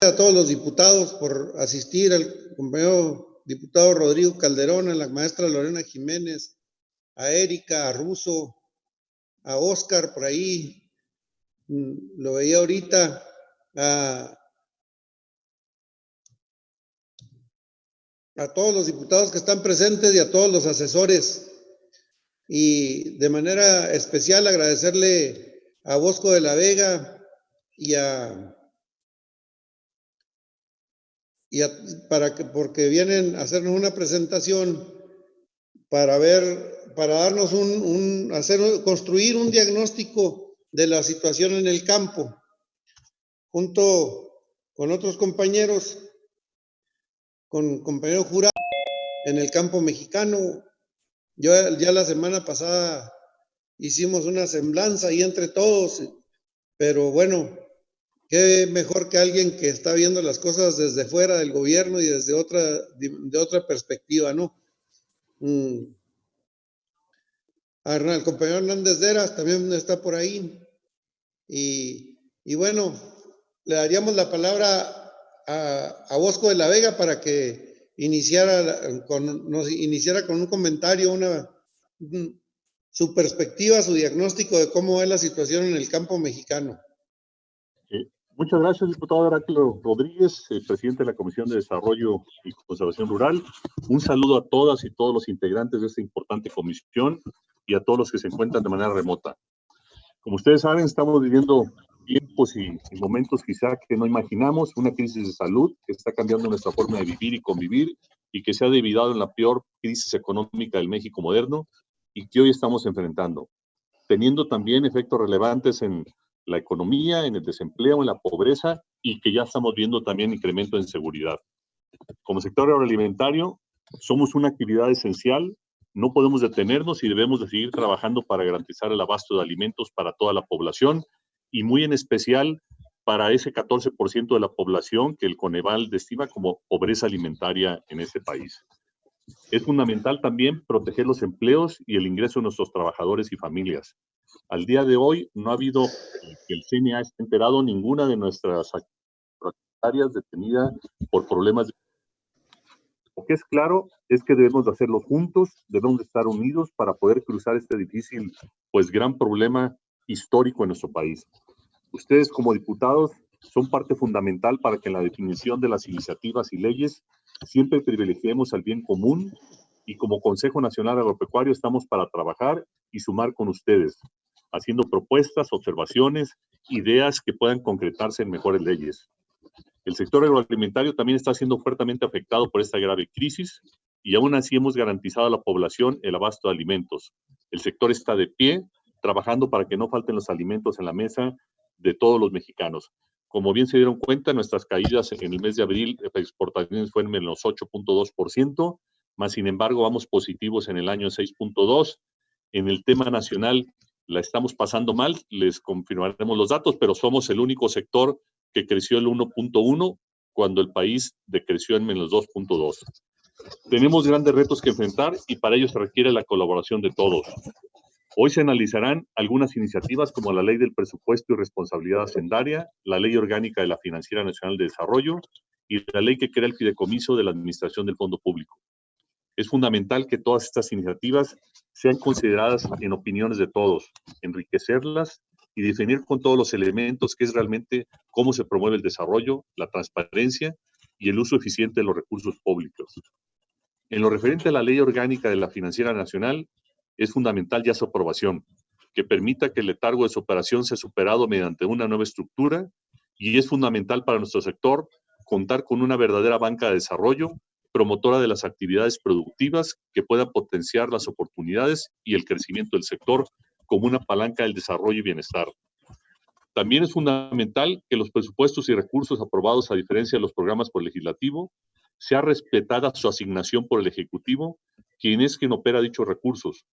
a todos los diputados por asistir, al compañero diputado Rodrigo Calderón, a la maestra Lorena Jiménez, a Erika, a Russo, a Oscar por ahí, lo veía ahorita, a todos los diputados que están presentes y a todos los asesores. Y de manera especial agradecerle a Bosco de la Vega porque vienen a hacernos una presentación para darnos construir un diagnóstico de la situación en el campo, junto con otros compañeros, con compañero Jurado, en el campo mexicano. Ya la semana pasada hicimos una semblanza ahí entre todos, pero bueno, qué mejor que alguien que está viendo las cosas desde fuera del gobierno y desde de otra perspectiva, ¿no? El compañero Hernández Deras también está por ahí. Y bueno, le daríamos la palabra a Bosco de la Vega para que nos iniciara con un comentario, su perspectiva, su diagnóstico de cómo es la situación en el campo mexicano. Muchas gracias, diputado Heráclito Rodríguez, presidente de la Comisión de Desarrollo y Conservación Rural. Un saludo a todas y todos los integrantes de esta importante comisión y a todos los que se encuentran de manera remota. Como ustedes saben, estamos viviendo tiempos y momentos quizá que no imaginamos, una crisis de salud que está cambiando nuestra forma de vivir y convivir y que se ha debilitado en la peor crisis económica del México moderno y que hoy estamos enfrentando, teniendo también efectos relevantes en la economía, en el desempleo, en la pobreza y que ya estamos viendo también incremento en seguridad. Como sector agroalimentario, somos una actividad esencial, no podemos detenernos y debemos de seguir trabajando para garantizar el abasto de alimentos para toda la población y muy en especial para ese 14% de la población que el Coneval estima como pobreza alimentaria en este país. Es fundamental también proteger los empleos y el ingreso de nuestros trabajadores y familias. Al día de hoy no ha habido que el CNA esté enterado ninguna de nuestras áreas detenida por problemas. Lo que es claro es que debemos de hacerlo juntos, debemos de estar unidos para poder cruzar este difícil, pues gran problema histórico en nuestro país. Ustedes como diputados son parte fundamental para que en la definición de las iniciativas y leyes siempre privilegiemos al bien común y como Consejo Nacional Agropecuario estamos para trabajar y sumar con ustedes, haciendo propuestas, observaciones, ideas que puedan concretarse en mejores leyes. El sector agroalimentario también está siendo fuertemente afectado por esta grave crisis y aún así hemos garantizado a la población el abasto de alimentos. El sector está de pie, trabajando para que no falten los alimentos en la mesa de todos los mexicanos. Como bien se dieron cuenta, nuestras caídas en el mes de abril de exportaciones fueron en los 8.2%, más sin embargo vamos positivos en el año 6.2%. En el tema nacional la estamos pasando mal, les confirmaremos los datos, pero somos el único sector que creció el 1.1 cuando el país decreció en menos 2.2. Tenemos grandes retos que enfrentar y para ello se requiere la colaboración de todos. Hoy se analizarán algunas iniciativas como la Ley del Presupuesto y Responsabilidad Hacendaria, la Ley Orgánica de la Financiera Nacional de Desarrollo y la ley que crea el fideicomiso de la Administración del Fondo Público. Es fundamental que todas estas iniciativas sean consideradas en opiniones de todos, enriquecerlas y definir con todos los elementos que es realmente cómo se promueve el desarrollo, la transparencia y el uso eficiente de los recursos públicos. En lo referente a la Ley Orgánica de la Financiera Nacional, es fundamental ya su aprobación, que permita que el letargo de su operación sea superado mediante una nueva estructura y es fundamental para nuestro sector contar con una verdadera banca de desarrollo, promotora de las actividades productivas que puedan potenciar las oportunidades y el crecimiento del sector como una palanca del desarrollo y bienestar. También es fundamental que los presupuestos y recursos aprobados, a diferencia de los programas por el legislativo, sea respetada su asignación por el Ejecutivo, quien es quien opera dichos recursos.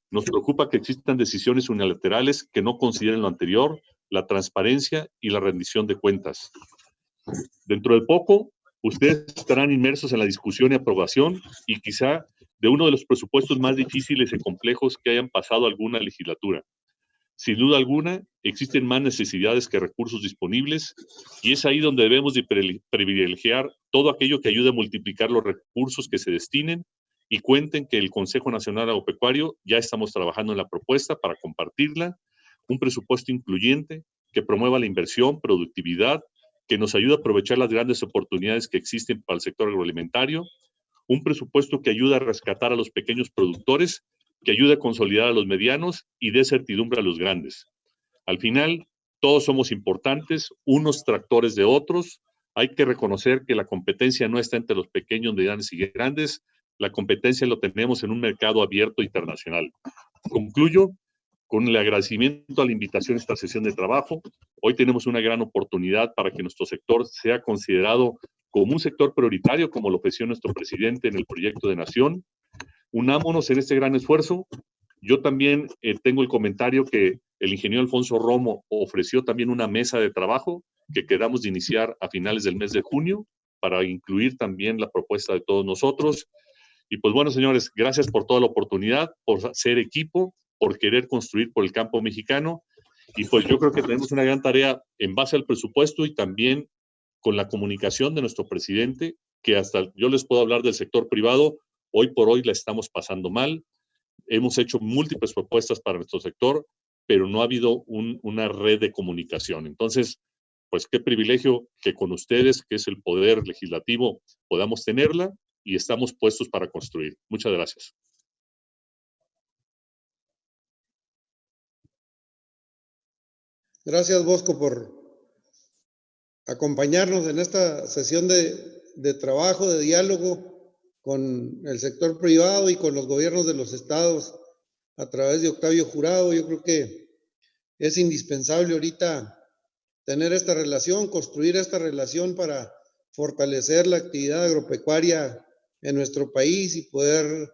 Nos preocupa que existan decisiones unilaterales que no consideren lo anterior, la transparencia y la rendición de cuentas. Dentro de poco, ustedes estarán inmersos en la discusión y aprobación y quizá de uno de los presupuestos más difíciles y complejos que hayan pasado alguna legislatura. Sin duda alguna, existen más necesidades que recursos disponibles y es ahí donde debemos de privilegiar todo aquello que ayude a multiplicar los recursos que se destinen y cuenten que el Consejo Nacional Agropecuario ya estamos trabajando en la propuesta para compartirla, un presupuesto incluyente que promueva la inversión, productividad, que nos ayude a aprovechar las grandes oportunidades que existen para el sector agroalimentario, un presupuesto que ayude a rescatar a los pequeños productores, que ayude a consolidar a los medianos y dé certidumbre a los grandes. Al final, todos somos importantes, unos tractores de otros. Hay que reconocer que la competencia no está entre los pequeños, medianos y grandes. La competencia lo tenemos en un mercado abierto internacional. Concluyo con el agradecimiento a la invitación a esta sesión de trabajo. Hoy tenemos una gran oportunidad para que nuestro sector sea considerado como un sector prioritario, como lo ofreció nuestro presidente en el proyecto de nación. Unámonos en este gran esfuerzo. Yo también tengo el comentario que el ingeniero Alfonso Romo ofreció también una mesa de trabajo que quedamos de iniciar a finales del mes de junio para incluir también la propuesta de todos nosotros. Y pues bueno, señores, gracias por toda la oportunidad, por ser equipo, por querer construir por el campo mexicano. Y pues yo creo que tenemos una gran tarea en base al presupuesto y también con la comunicación de nuestro presidente, que hasta yo les puedo hablar del sector privado, hoy por hoy la estamos pasando mal. Hemos hecho múltiples propuestas para nuestro sector, pero no ha habido una red de comunicación. Entonces, pues qué privilegio que con ustedes, que es el poder legislativo, podamos tenerla y estamos puestos para construir. Muchas gracias. Gracias, Bosco, por acompañarnos en esta sesión de trabajo, de diálogo con el sector privado y con los gobiernos de los estados a través de Octavio Jurado. Yo creo que es indispensable ahorita tener esta relación, construir esta relación para fortalecer la actividad agropecuaria en nuestro país y poder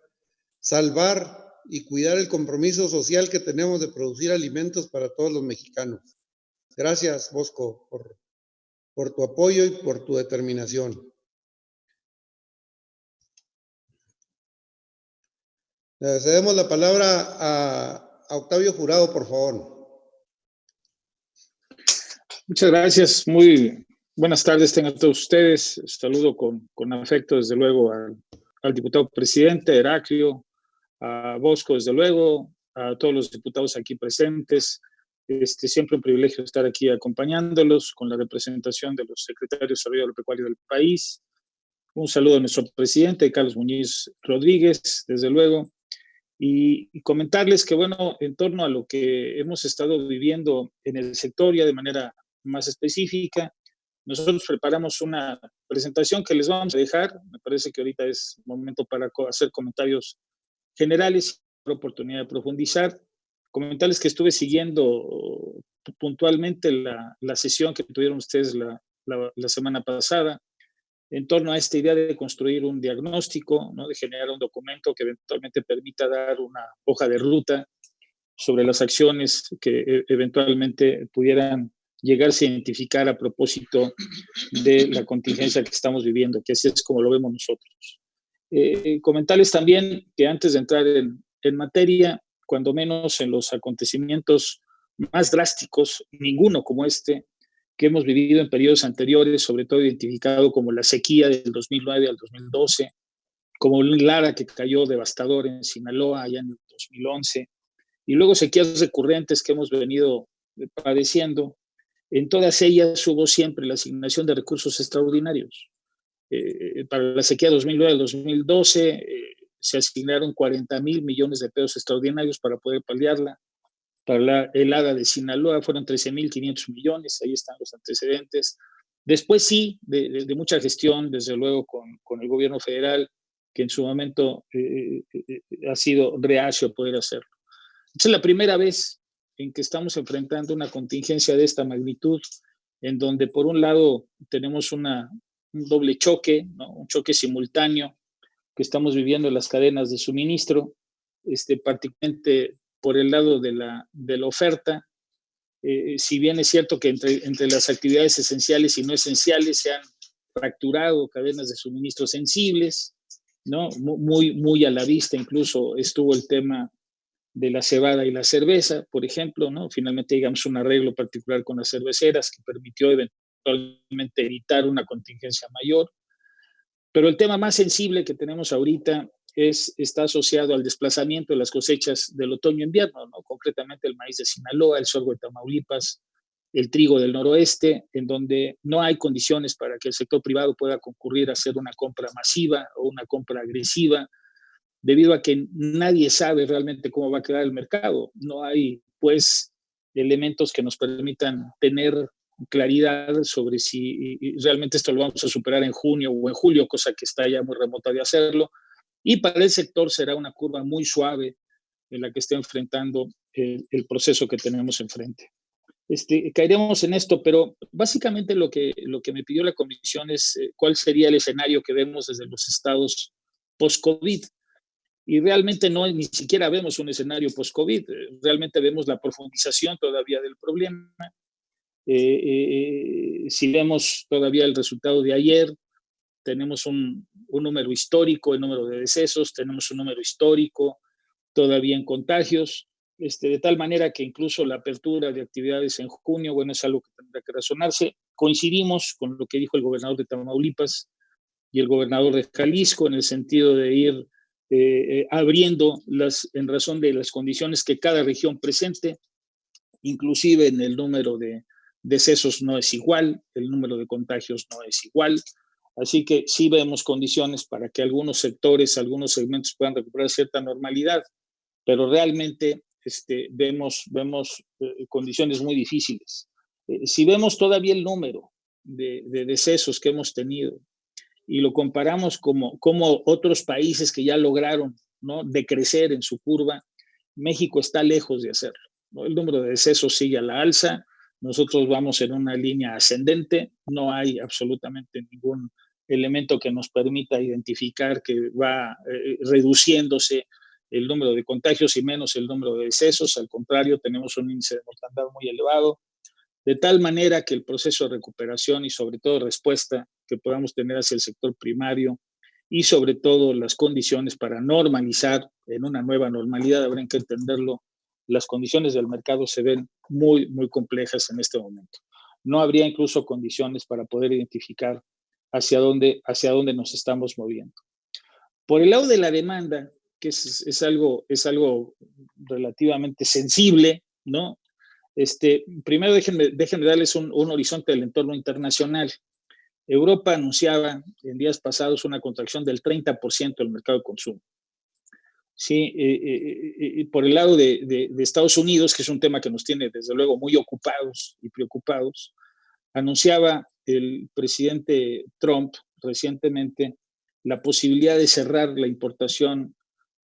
salvar y cuidar el compromiso social que tenemos de producir alimentos para todos los mexicanos. Gracias, Bosco, por tu apoyo y por tu determinación. Le cedemos la palabra a Octavio Jurado, por favor. Muchas gracias. Muy buenas tardes tengan todos ustedes. Saludo con afecto, desde luego, al diputado presidente Heraclio, a Bosco, desde luego, a todos los diputados aquí presentes. Siempre un privilegio estar aquí acompañándolos con la representación de los secretarios de Desarrollo Agropecuario del país. Un saludo a nuestro presidente, Carlos Muñiz Rodríguez, desde luego. Y comentarles que, bueno, en torno a lo que hemos estado viviendo en el sector, ya de manera más específica, nosotros preparamos una presentación que les vamos a dejar. Me parece que ahorita es momento para hacer comentarios generales, la oportunidad de profundizar. Comentarles que estuve siguiendo puntualmente la sesión que tuvieron ustedes la semana pasada en torno a esta idea de construir un diagnóstico, ¿no? De generar un documento que eventualmente permita dar una hoja de ruta sobre las acciones que eventualmente pudieran llegarse a identificar a propósito de la contingencia que estamos viviendo, que así es como lo vemos nosotros. Comentarles también que antes de entrar en materia, cuando menos en los acontecimientos más drásticos, ninguno como este, que hemos vivido en periodos anteriores, sobre todo identificado como la sequía del 2009 al 2012, como un Lara que cayó devastador en Sinaloa allá en el 2011, y luego sequías recurrentes que hemos venido padeciendo. En todas ellas hubo siempre la asignación de recursos extraordinarios. Para la sequía 2009 al 2012 se asignaron 40,000 millones de pesos extraordinarios para poder paliarla. Para la helada de Sinaloa fueron 13,500 millones, ahí están los antecedentes. Después sí, de mucha gestión, desde luego con el gobierno federal, que en su momento ha sido reacio a poder hacerlo. Esta es la primera vez en que estamos enfrentando una contingencia de esta magnitud, en donde por un lado tenemos un doble choque, ¿no? Un choque simultáneo que estamos viviendo en las cadenas de suministro, particularmente por el lado de la oferta. Si bien es cierto que entre las actividades esenciales y no esenciales se han fracturado cadenas de suministro sensibles, ¿no? Muy a la vista incluso estuvo el tema de la cebada y la cerveza, por ejemplo, ¿no? Finalmente llegamos a un arreglo particular con las cerveceras que permitió eventualmente evitar una contingencia mayor. Pero el tema más sensible que tenemos ahorita está asociado al desplazamiento de las cosechas del otoño-invierno, ¿no? Concretamente el maíz de Sinaloa, el sorgo de Tamaulipas, el trigo del noroeste, en donde no hay condiciones para que el sector privado pueda concurrir a hacer una compra masiva o una compra agresiva, debido a que nadie sabe realmente cómo va a quedar el mercado. No hay, pues, elementos que nos permitan tener claridad sobre si realmente esto lo vamos a superar en junio o en julio, cosa que está ya muy remota de hacerlo. Y para el sector será una curva muy suave en la que está enfrentando el proceso que tenemos enfrente. Caeremos en esto, pero básicamente lo que me pidió la comisión es cuál sería el escenario que vemos desde los estados post-COVID. Y realmente ni siquiera vemos un escenario post-COVID, realmente vemos la profundización todavía del problema. Si vemos todavía el resultado de ayer, tenemos un número histórico, el número de decesos, tenemos un número histórico todavía en contagios, de tal manera que incluso la apertura de actividades en junio, bueno, es algo que tendrá que razonarse. Coincidimos con lo que dijo el gobernador de Tamaulipas y el gobernador de Jalisco en el sentido de ir abriendo en razón de las condiciones que cada región presente, inclusive en el número de decesos no es igual, el número de contagios no es igual, así que sí vemos condiciones para que algunos sectores, algunos segmentos puedan recuperar cierta normalidad, pero realmente vemos condiciones muy difíciles. Si vemos todavía el número de decesos que hemos tenido y lo comparamos como otros países que ya lograron, ¿no?, decrecer en su curva, México está lejos de hacerlo, ¿no? El número de decesos sigue a la alza, nosotros vamos en una línea ascendente, no hay absolutamente ningún elemento que nos permita identificar que va reduciéndose el número de contagios y menos el número de decesos, al contrario, tenemos un índice de mortandad muy elevado, de tal manera que el proceso de recuperación y sobre todo respuesta que podamos tener hacia el sector primario y sobre todo las condiciones para normalizar en una nueva normalidad, habrá que entenderlo, las condiciones del mercado se ven muy, muy complejas en este momento. No habría incluso condiciones para poder identificar hacia dónde nos estamos moviendo. Por el lado de la demanda, que es algo relativamente sensible, ¿no? Primero déjenme darles un horizonte del entorno internacional. Europa anunciaba en días pasados una contracción del 30% del mercado de consumo. Sí, por el lado de Estados Unidos, que es un tema que nos tiene desde luego muy ocupados y preocupados, anunciaba el presidente Trump recientemente la posibilidad de cerrar la importación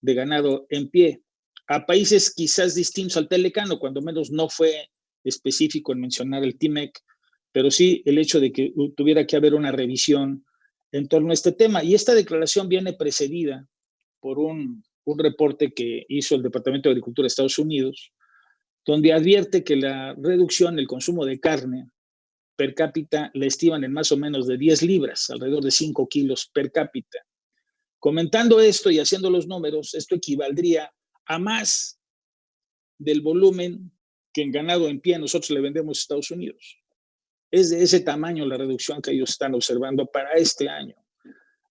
de ganado en pie a países quizás distintos al Telecano, cuando menos no fue específico en mencionar el TIMEC, pero sí el hecho de que tuviera que haber una revisión en torno a este tema. Y esta declaración viene precedida por un reporte que hizo el Departamento de Agricultura de Estados Unidos, donde advierte que la reducción del consumo de carne per cápita la estiman en más o menos de 10 libras, alrededor de 5 kilos per cápita. Comentando esto y haciendo los números, esto equivaldría a más del volumen que en ganado en pie nosotros le vendemos a Estados Unidos. Es de ese tamaño la reducción que ellos están observando para este año.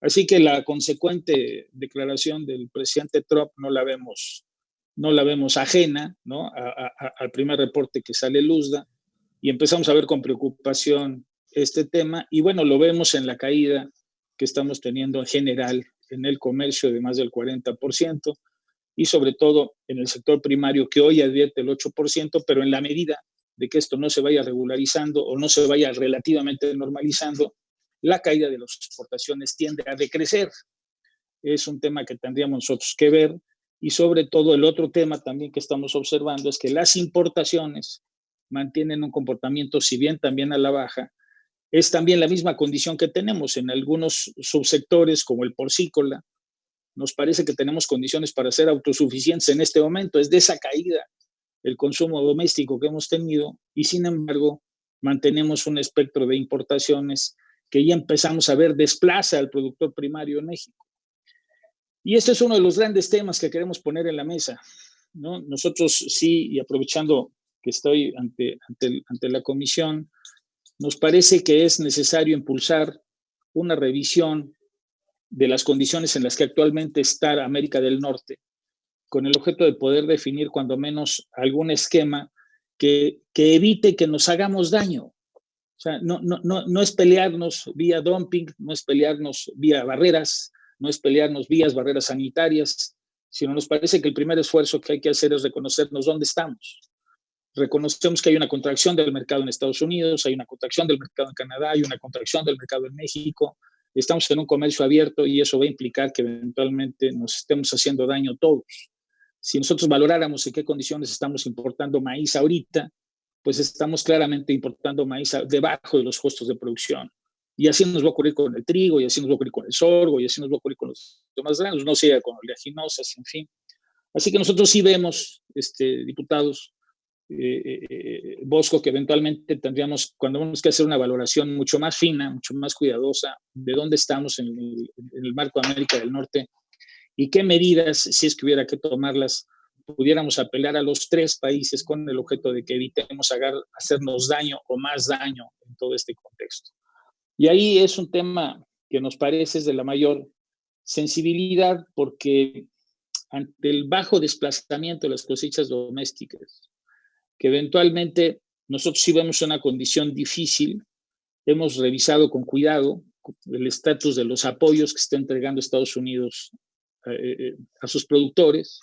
Así que la consecuente declaración del presidente Trump no la vemos ajena, ¿no?, al primer reporte que sale Luzda, y empezamos a ver con preocupación este tema, y bueno, lo vemos en la caída que estamos teniendo en general en el comercio de más del 40%, y sobre todo en el sector primario, que hoy advierte el 8%, pero en la medida de que esto no se vaya regularizando o no se vaya relativamente normalizando, la caída de las exportaciones tiende a decrecer. Es un tema que tendríamos nosotros que ver, y sobre todo el otro tema también que estamos observando es que las importaciones mantienen un comportamiento, si bien también a la baja, es también la misma condición que tenemos en algunos subsectores como el porcícola. Nos parece que tenemos condiciones para ser autosuficientes en este momento, es de esa caída el consumo doméstico que hemos tenido, y sin embargo mantenemos un espectro de importaciones que ya empezamos a ver desplaza al productor primario en México. Y este es uno de los grandes temas que queremos poner en la mesa. ¿no? Nosotros sí, y aprovechando que estoy ante la comisión, nos parece que es necesario impulsar una revisión de las condiciones en las que actualmente está América del Norte, con el objeto de poder definir cuando menos algún esquema que evite que nos hagamos daño. O sea, no es pelearnos vía dumping, no es pelearnos vía barreras, no es pelearnos vía barreras sanitarias, sino nos parece que el primer esfuerzo que hay que hacer es reconocernos dónde estamos. Reconocemos que hay una contracción del mercado en Estados Unidos, hay una contracción del mercado en Canadá, hay una contracción del mercado en México. Estamos en un comercio abierto y eso va a implicar que eventualmente nos estemos haciendo daño todos. Si nosotros valoráramos en qué condiciones estamos importando maíz ahorita, pues estamos claramente importando maíz debajo de los costos de producción. Y así nos va a ocurrir con el trigo, y así nos va a ocurrir con el sorgo, y así nos va a ocurrir con los demás granos, no sea con oleaginosas, en fin. Así que nosotros sí vemos, diputados, Bosco, que eventualmente tendríamos, cuando tenemos que hacer una valoración mucho más fina, mucho más cuidadosa de dónde estamos en el marco de América del Norte y qué medidas, si es que hubiera que tomarlas, pudiéramos apelar a los 3 países con el objeto de que evitemos hacernos daño o más daño en todo este contexto. Y ahí es un tema que nos parece es de la mayor sensibilidad porque ante el bajo desplazamiento de las cosechas domésticas, que eventualmente nosotros sí vemos una condición difícil, hemos revisado con cuidado el estatus de los apoyos que está entregando Estados Unidos a sus productores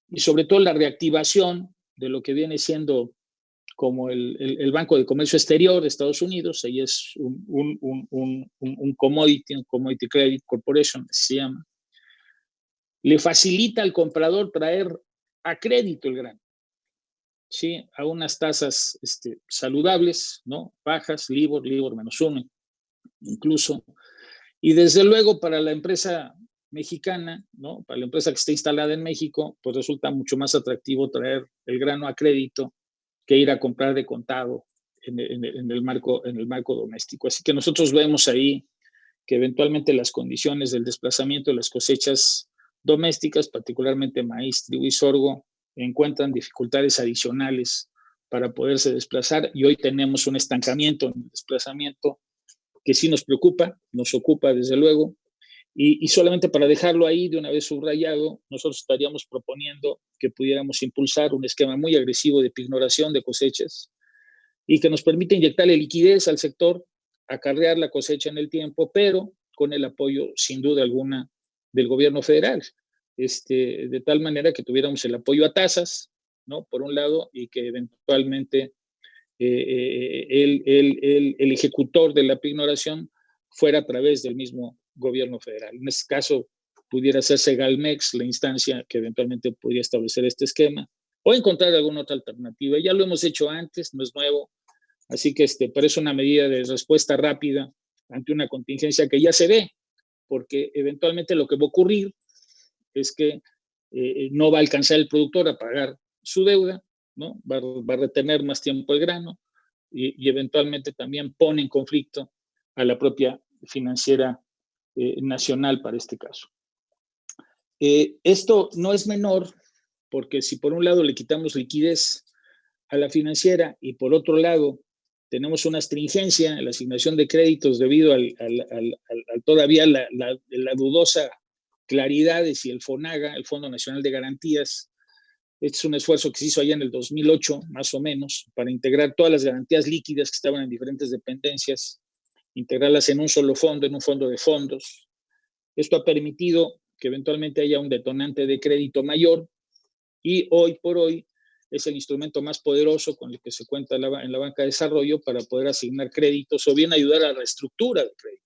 y sobre todo la reactivación de lo que viene siendo como el Banco de Comercio Exterior de Estados Unidos, ahí es un Commodity Credit Corporation, se llama, le facilita al comprador traer a crédito el grano, ¿sí? A unas tasas saludables, ¿no? Bajas, LIBOR -1, incluso. Y desde luego para la empresa mexicana, ¿no? Para la empresa que está instalada en México, pues resulta mucho más atractivo traer el grano a crédito que ir a comprar de contado en el marco doméstico. Así que nosotros vemos ahí que eventualmente las condiciones del desplazamiento de las cosechas domésticas, particularmente maíz, trigo y sorgo, encuentran dificultades adicionales para poderse desplazar y hoy tenemos un estancamiento en el desplazamiento que sí nos preocupa, nos ocupa desde luego, y solamente para dejarlo ahí de una vez subrayado, nosotros estaríamos proponiendo que pudiéramos impulsar un esquema muy agresivo de pignoración de cosechas y que nos permita inyectarle liquidez al sector, acarrear la cosecha en el tiempo, pero con el apoyo, sin duda alguna, del gobierno federal, de tal manera que tuviéramos el apoyo a tasas, ¿no? Por un lado, y que eventualmente el ejecutor de la pignoración fuera a través del mismo gobierno federal. En este caso, pudiera ser Segalmex, la instancia que eventualmente podría establecer este esquema, o encontrar alguna otra alternativa. Ya lo hemos hecho antes, no es nuevo, así que parece una medida de respuesta rápida ante una contingencia que ya se ve, porque eventualmente lo que va a ocurrir es que no va a alcanzar el productor a pagar su deuda, ¿no? Va a retener más tiempo el grano y eventualmente también pone en conflicto a la propia financiera nacional para este caso. Esto no es menor porque si por un lado le quitamos liquidez a la financiera y por otro lado tenemos una astringencia en la asignación de créditos debido al todavía la dudosa claridad de si el FONAGA, el Fondo Nacional de Garantías, este es un esfuerzo que se hizo allá en el 2008, más o menos, para integrar todas las garantías líquidas que estaban en diferentes dependencias, integrarlas en un solo fondo, en un fondo de fondos. Esto ha permitido que eventualmente haya un detonante de crédito mayor y hoy por hoy es el instrumento más poderoso con el que se cuenta en la banca de desarrollo para poder asignar créditos o bien ayudar a la reestructura de créditos.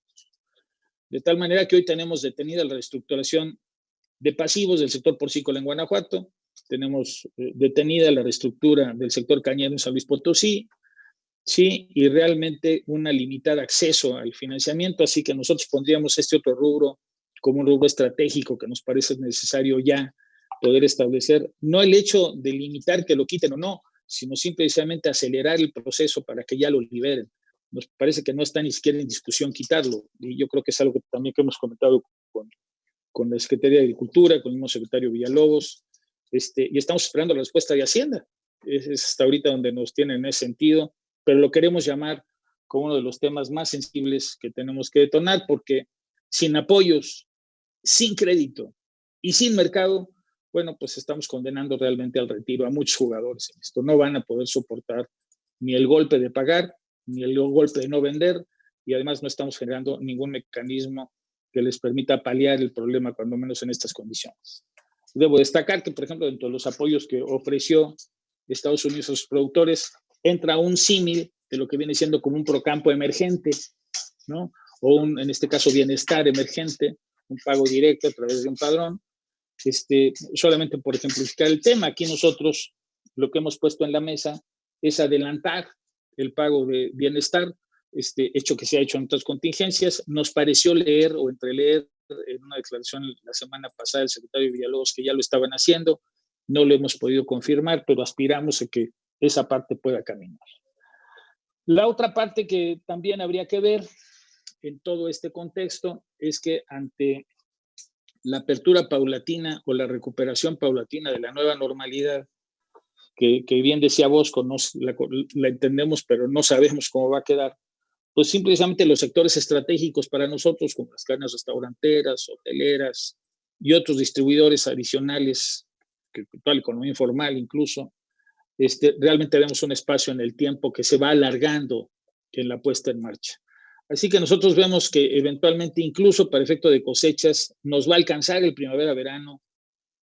De tal manera que hoy tenemos detenida la reestructuración de pasivos del sector porcícola en Guanajuato, tenemos detenida la reestructura del sector cañero en San Luis Potosí, sí, y realmente una limitada acceso al financiamiento, así que nosotros pondríamos este otro rubro como un rubro estratégico que nos parece necesario ya poder establecer, no el hecho de limitar que lo quiten o no, sino simplemente acelerar el proceso para que ya lo liberen. Nos parece que no está ni siquiera en discusión quitarlo, y yo creo que es algo que también que hemos comentado con la Secretaría de Agricultura, con el mismo secretario Villalobos, y estamos esperando la respuesta de Hacienda. Es hasta ahorita donde nos tienen en ese sentido, pero lo queremos llamar como uno de los temas más sensibles que tenemos que detonar, porque sin apoyos, sin crédito y sin mercado, bueno, pues estamos condenando realmente al retiro a muchos jugadores en esto. No van a poder soportar ni el golpe de pagar, ni el golpe de no vender, y además no estamos generando ningún mecanismo que les permita paliar el problema, cuando menos en estas condiciones. Debo destacar que, por ejemplo, dentro de los apoyos que ofreció Estados Unidos a sus productores, entra un símil de lo que viene siendo como un procampo emergente, ¿no? O en este caso, bienestar emergente, un pago directo a través de un padrón. Solamente por ejemplificar el tema, aquí nosotros lo que hemos puesto en la mesa es adelantar el pago de bienestar, hecho que se ha hecho en otras contingencias. Nos pareció leer o entreleer en una declaración la semana pasada del secretario Villalobos que ya lo estaban haciendo. No lo hemos podido confirmar, pero aspiramos a que esa parte pueda caminar. La otra parte que también habría que ver en todo este contexto es que ante la apertura paulatina o la recuperación paulatina de la nueva normalidad, que bien decía Bosco, la entendemos, pero no sabemos cómo va a quedar, pues simplemente los sectores estratégicos para nosotros, como las cadenas restauranteras, hoteleras y otros distribuidores adicionales, que toda la economía informal incluso, realmente vemos un espacio en el tiempo que se va alargando en la puesta en marcha. Así que nosotros vemos que eventualmente, incluso para efecto de cosechas, nos va a alcanzar el primavera-verano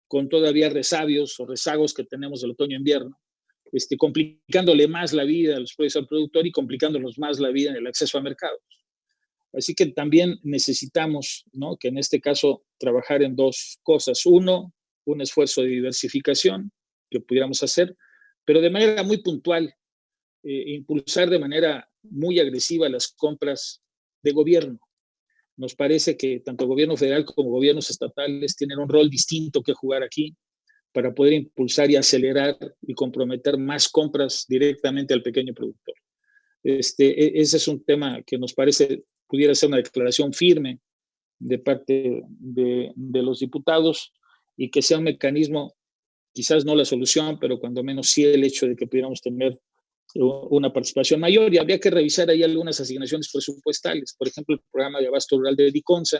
con todavía resabios o rezagos que tenemos del otoño-invierno, complicándole más la vida a los precios al productor y complicándonos más la vida en el acceso a mercados. Así que también necesitamos, ¿no?, que en este caso trabajar en dos cosas. Uno, un esfuerzo de diversificación que pudiéramos hacer, pero de manera muy puntual, impulsar de manera muy agresiva las compras de gobierno. Nos parece que tanto el gobierno federal como gobiernos estatales tienen un rol distinto que jugar aquí para poder impulsar y acelerar y comprometer más compras directamente al pequeño productor. Ese es un tema que nos parece pudiera ser una declaración firme de parte de los diputados y que sea un mecanismo, quizás no la solución, pero cuando menos sí el hecho de que pudiéramos tener una participación mayor, y habría que revisar ahí algunas asignaciones presupuestales. Por ejemplo, el programa de abasto rural de Diconsa,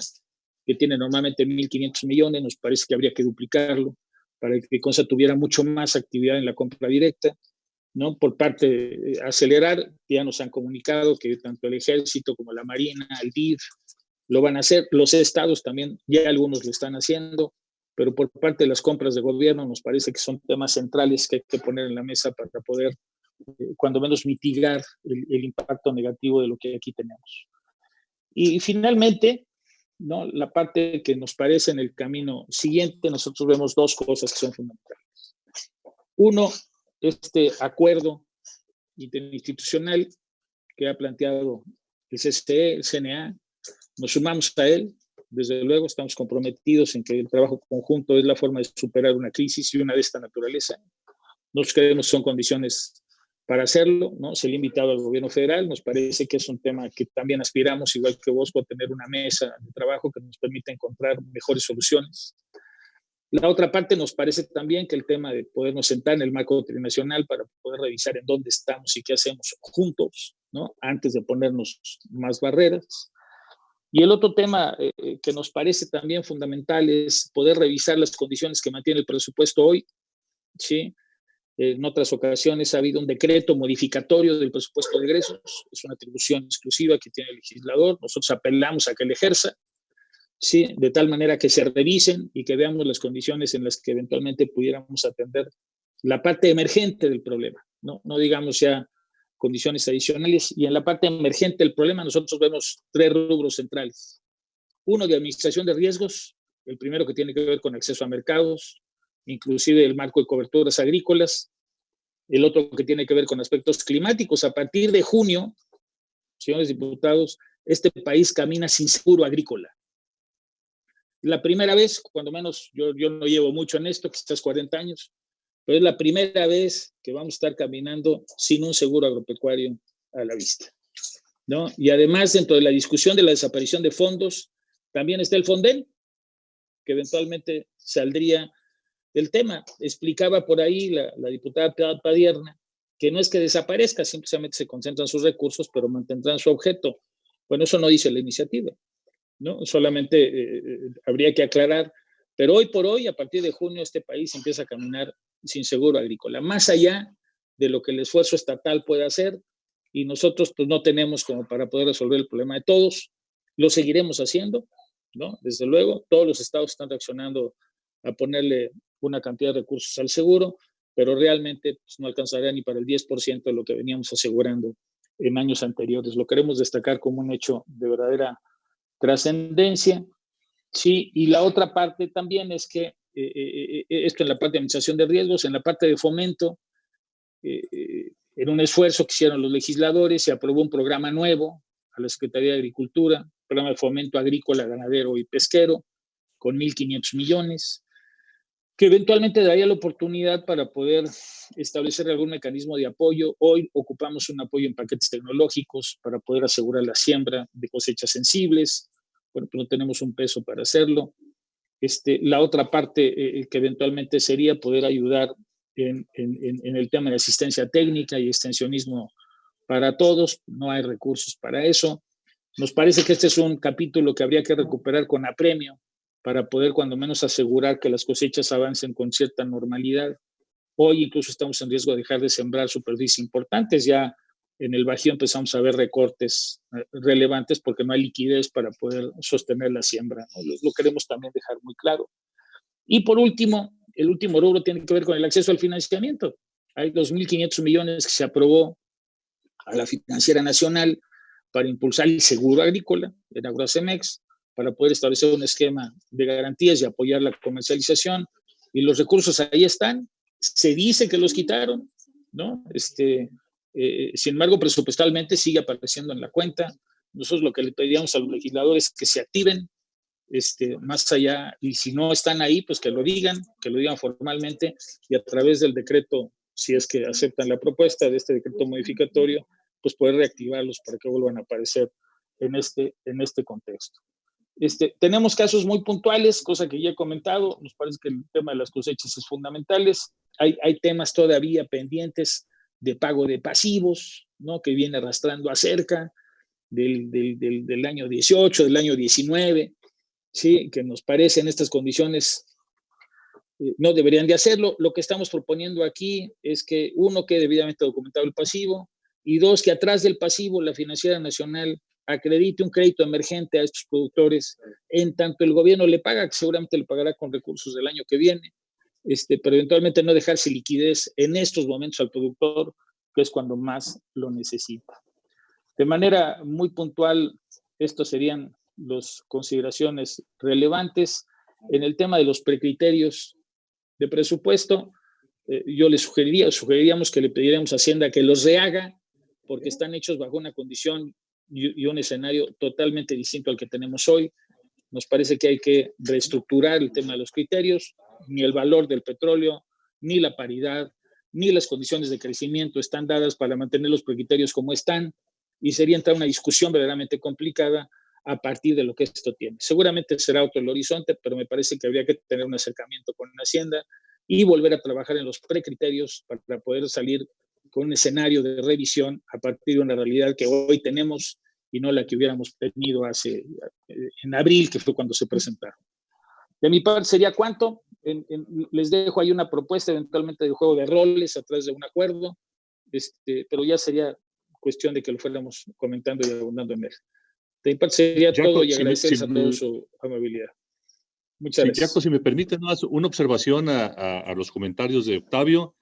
que tiene normalmente 1.500 millones, nos parece que habría que duplicarlo para que Diconsa tuviera mucho más actividad en la compra directa, ¿no? Por parte de acelerar, ya nos han comunicado que tanto el Ejército como la Marina, el DIF, lo van a hacer. Los estados también, ya algunos lo están haciendo, pero por parte de las compras de gobierno nos parece que son temas centrales que hay que poner en la mesa para poder cuando menos mitigar el impacto negativo de lo que aquí tenemos. Y finalmente, ¿no?, la parte que nos parece en el camino siguiente, nosotros vemos dos cosas que son fundamentales. Uno, este acuerdo interinstitucional que ha planteado el CCE, el CNA, nos sumamos a él. Desde luego estamos comprometidos en que el trabajo conjunto es la forma de superar una crisis y una de esta naturaleza. Nosotros creemos que son condiciones para hacerlo, ¿no? Se le ha invitado al gobierno federal, nos parece que es un tema que también aspiramos, igual que Bosco, a tener una mesa de trabajo que nos permita encontrar mejores soluciones. La otra parte nos parece también que el tema de podernos sentar en el marco trinacional para poder revisar en dónde estamos y qué hacemos juntos, ¿no?, antes de ponernos más barreras. Y el otro tema que nos parece también fundamental es poder revisar las condiciones que mantiene el presupuesto hoy, ¿sí? En otras ocasiones ha habido un decreto modificatorio del presupuesto de egresos, es una atribución exclusiva que tiene el legislador, nosotros apelamos a que él ejerza, ¿sí?, de tal manera que se revisen y que veamos las condiciones en las que eventualmente pudiéramos atender la parte emergente del problema, no digamos ya condiciones adicionales. Y en la parte emergente del problema nosotros vemos tres rubros centrales. Uno, de administración de riesgos, el primero que tiene que ver con acceso a mercados, inclusive el marco de coberturas agrícolas. El otro que tiene que ver con aspectos climáticos. A partir de junio, señores diputados, este país camina sin seguro agrícola. La primera vez, cuando menos yo no llevo mucho en esto, quizás 40 años, pero es la primera vez que vamos a estar caminando sin un seguro agropecuario a la vista, ¿no? Y además, dentro de la discusión de la desaparición de fondos, también está el Fonden, que eventualmente saldría del tema. Explicaba por ahí la diputada Padierna que no es que desaparezca, simplemente se concentran sus recursos, pero mantendrán su objeto. Bueno, eso no dice la iniciativa, ¿no? Solamente habría que aclarar. Pero hoy por hoy, a partir de junio, este país empieza a caminar sin seguro agrícola, más allá de lo que el esfuerzo estatal puede hacer, y nosotros pues no tenemos como para poder resolver el problema de todos. Lo seguiremos haciendo, ¿no? Desde luego, todos los estados están reaccionando a ponerle una cantidad de recursos al seguro, pero realmente pues, no alcanzaría ni para el 10% de lo que veníamos asegurando en años anteriores. Lo queremos destacar como un hecho de verdadera trascendencia. Sí, y la otra parte también es que esto en la parte de administración de riesgos, en la parte de fomento, en un esfuerzo que hicieron los legisladores, se aprobó un programa nuevo a la Secretaría de Agricultura, programa de fomento agrícola, ganadero y pesquero, con 1.500 millones, que eventualmente daría la oportunidad para poder establecer algún mecanismo de apoyo. Hoy ocupamos un apoyo en paquetes tecnológicos para poder asegurar la siembra de cosechas sensibles. Bueno, pues no tenemos un peso para hacerlo. La otra parte que eventualmente sería poder ayudar en el tema de asistencia técnica y extensionismo para todos. No hay recursos para eso. Nos parece que este es un capítulo que habría que recuperar con apremio para poder cuando menos asegurar que las cosechas avancen con cierta normalidad. Hoy incluso estamos en riesgo de dejar de sembrar superficies importantes. Ya en el Bajío empezamos a ver recortes relevantes porque no hay liquidez para poder sostener la siembra, ¿no? Lo queremos también dejar muy claro. Y por último, el último rubro tiene que ver con el acceso al financiamiento. Hay 2.500 millones que se aprobó a la Financiera Nacional para impulsar el seguro agrícola en Agrocemex, para poder establecer un esquema de garantías y apoyar la comercialización. Y los recursos ahí están. Se dice que los quitaron, ¿no? Sin embargo, presupuestalmente sigue apareciendo en la cuenta. Nosotros lo que le pedíamos a los legisladores es que se activen, más allá, y si no están ahí, pues que lo digan formalmente, y a través del decreto, si es que aceptan la propuesta de este decreto modificatorio, pues poder reactivarlos para que vuelvan a aparecer en este contexto. Tenemos casos muy puntuales, cosa que ya he comentado. Nos parece que el tema de las cosechas es fundamental. Hay temas todavía pendientes de pago de pasivos, ¿no? Que viene arrastrando acerca del año 18, del año 19, ¿sí? Que nos parece en estas condiciones no deberían de hacerlo. Lo que estamos proponiendo aquí es que, uno, quede debidamente documentado el pasivo, y dos, que atrás del pasivo la Financiera Nacional acredite un crédito emergente a estos productores, en tanto el gobierno le paga, que seguramente le pagará con recursos del año que viene, pero eventualmente no dejarse liquidez en estos momentos al productor, que es cuando más lo necesita. De manera muy puntual, estos serían las consideraciones relevantes. En el tema de los precriterios de presupuesto, yo le sugeriríamos que le pidiéramos a Hacienda que los rehaga, porque están hechos bajo una condición y un escenario totalmente distinto al que tenemos hoy. Nos parece que hay que reestructurar el tema de los criterios. Ni el valor del petróleo, ni la paridad, ni las condiciones de crecimiento están dadas para mantener los precriterios como están, y sería entrar en una discusión verdaderamente complicada a partir de lo que esto tiene. Seguramente será otro el horizonte, pero me parece que habría que tener un acercamiento con Hacienda y volver a trabajar en los precriterios para poder salir con un escenario de revisión a partir de una realidad que hoy tenemos y no la que hubiéramos tenido en abril, que fue cuando se presentaron. De mi parte sería cuánto. Les dejo ahí una propuesta eventualmente de juego de roles a través de un acuerdo, pero ya sería cuestión de que lo fuéramos comentando y abundando en él. De mi parte sería todo, y agradecerles a todos su amabilidad. Muchas gracias. Jaco, si me permiten una observación a los comentarios de Octavio.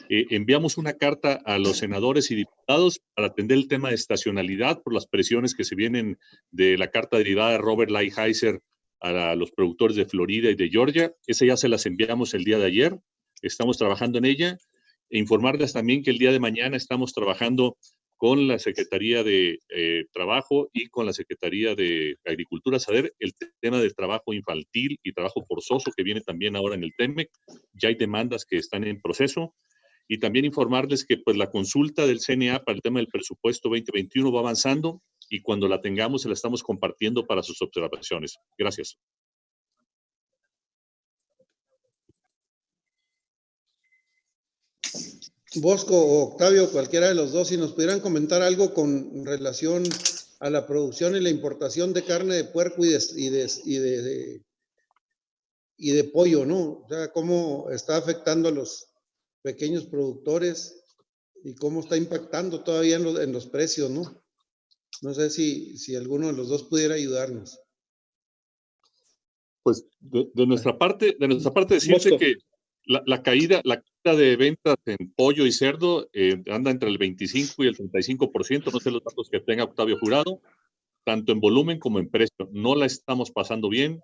Enviamos una carta a los senadores y diputados para atender el tema de estacionalidad por las presiones que se vienen de la carta derivada de Robert Lighthizer a los productores de Florida y de Georgia. Esa ya se las enviamos el día de ayer. Estamos trabajando en ella. E informarles también que el día de mañana estamos trabajando con la Secretaría de Trabajo y con la Secretaría de Agricultura, saber el tema del trabajo infantil y trabajo forzoso que viene también ahora en el TEMEC. Ya hay demandas que están en proceso. Y también informarles que pues, la consulta del CNA para el tema del presupuesto 2021 va avanzando, y cuando la tengamos se la estamos compartiendo para sus observaciones. Gracias. Bosco o Octavio, cualquiera de los dos, si nos pudieran comentar algo con relación a la producción y la importación de carne de puerco y de pollo, ¿no? O sea, cómo está afectando a los pequeños productores y cómo está impactando todavía en los precios, ¿no? No sé si alguno de los dos pudiera ayudarnos. Pues de nuestra parte decirte Bosco. que la caída de ventas en pollo y cerdo anda entre el 25 y el 35%, no sé los datos que tenga Octavio Jurado, tanto en volumen como en precio. No la estamos pasando bien.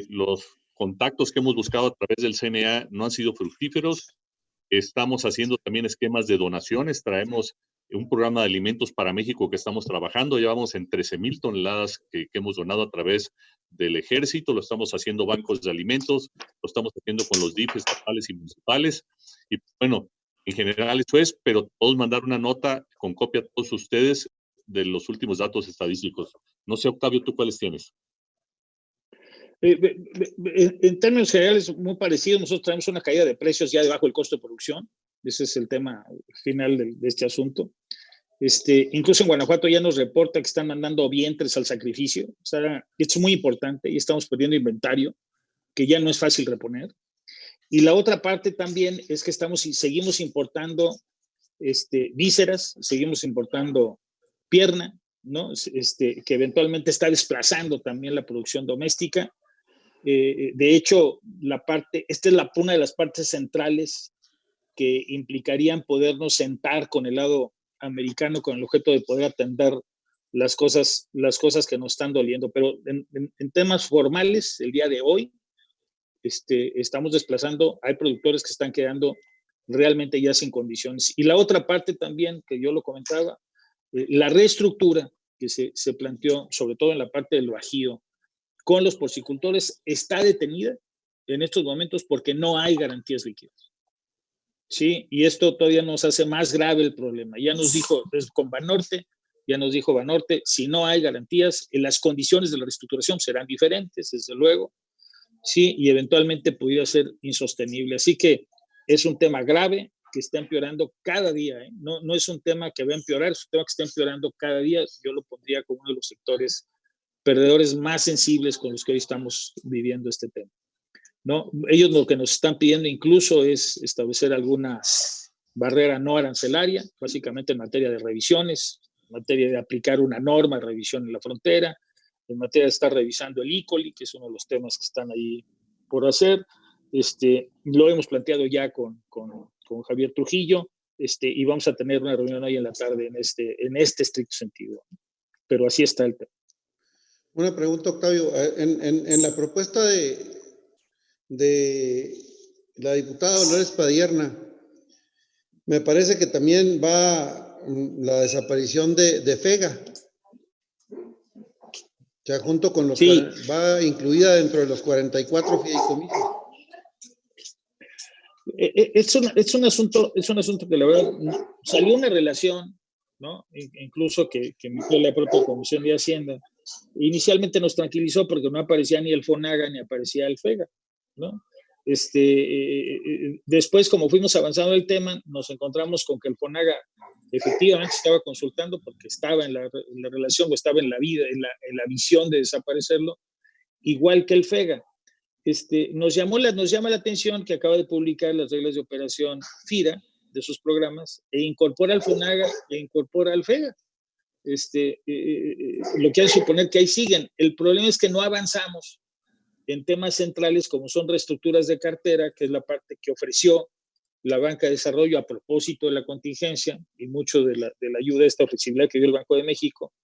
Los contactos que hemos buscado a través del CNA no han sido fructíferos. Estamos haciendo también esquemas de donaciones. Traemos un programa de alimentos para México que estamos trabajando. Llevamos en 13,000 toneladas que hemos donado a través del ejército. Lo estamos haciendo bancos de alimentos. Lo estamos haciendo con los DIF estatales y municipales. Y bueno, en general eso es, pero todos mandar una nota con copia a todos ustedes de los últimos datos estadísticos. No sé, Octavio, ¿tú cuáles tienes? En términos generales, muy parecido. Nosotros tenemos una caída de precios ya debajo del costo de producción. Ese es el tema final de este asunto. Incluso en Guanajuato ya nos reporta que están mandando vientres al sacrificio. O sea, esto es muy importante y estamos perdiendo inventario que ya no es fácil reponer. Y la otra parte también es que seguimos importando vísceras, seguimos importando pierna, ¿no? Que eventualmente está desplazando también la producción doméstica. De hecho, esta es una de las partes centrales que implicarían podernos sentar con el lado americano con el objeto de poder atender las cosas que nos están doliendo. Pero en temas formales, el día de hoy, estamos desplazando, hay productores que están quedando realmente ya sin condiciones. Y la otra parte también, que yo lo comentaba, la reestructura que se planteó, sobre todo en la parte del Bajío, con los porcicultores, está detenida en estos momentos porque no hay garantías líquidas. Sí, y esto todavía nos hace más grave el problema. Ya nos dijo con Banorte, si no hay garantías, las condiciones de la reestructuración serán diferentes, desde luego, sí, y eventualmente pudiera ser insostenible. Así que es un tema grave que está empeorando cada día, ¿eh? No es un tema que va a empeorar, es un tema que está empeorando cada día. Yo lo pondría como uno de los sectores perdedores más sensibles con los que hoy estamos viviendo este tema, ¿no? Ellos lo que nos están pidiendo incluso es establecer alguna barrera no arancelaria, básicamente en materia de revisiones, en materia de aplicar una norma de revisión en la frontera, en materia de estar revisando el ICOLI, que es uno de los temas que están ahí por hacer. Lo hemos planteado ya con Javier Trujillo, y vamos a tener una reunión hoy en la tarde en este estricto sentido. Pero así está el tema. Una pregunta, Octavio. En la propuesta de la diputada Dolores Padierna, me parece que también va la desaparición de FEGA. O sea, junto con los sí. va incluida dentro de los 44 fideicomisos. Es un asunto que la verdad salió una relación, ¿no? Incluso que emitió la propia Comisión de Hacienda. Inicialmente nos tranquilizó porque no aparecía ni el FONAGA ni aparecía el FEGA, ¿no? Después, como fuimos avanzando el tema, nos encontramos con que el FONAGA efectivamente estaba consultando porque estaba en la relación o estaba en la visión de desaparecerlo, igual que el FEGA. Nos llama la atención que acaba de publicar las reglas de operación FIRA de sus programas e incorpora al FONAGA e incorpora al FEGA. Lo que hay que suponer que ahí siguen. El problema es que no avanzamos en temas centrales como son reestructuras de cartera, que es la parte que ofreció la Banca de Desarrollo a propósito de la contingencia y mucho de la ayuda, esta flexibilidad que dio el Banco de México,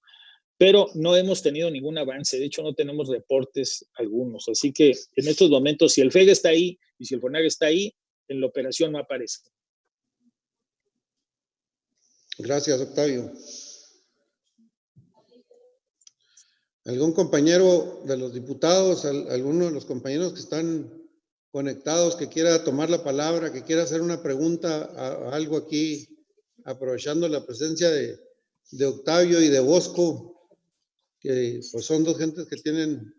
pero no hemos tenido ningún avance. De hecho, no tenemos reportes algunos. Así que en estos momentos, si el FEGA está ahí y si el FONAGA está ahí, en la operación no aparece. Gracias, Octavio. ¿Algún compañero de los diputados, alguno de los compañeros que están conectados, que quiera tomar la palabra, que quiera hacer una pregunta a algo aquí, aprovechando la presencia de Octavio y de Bosco, que pues son dos gentes que tienen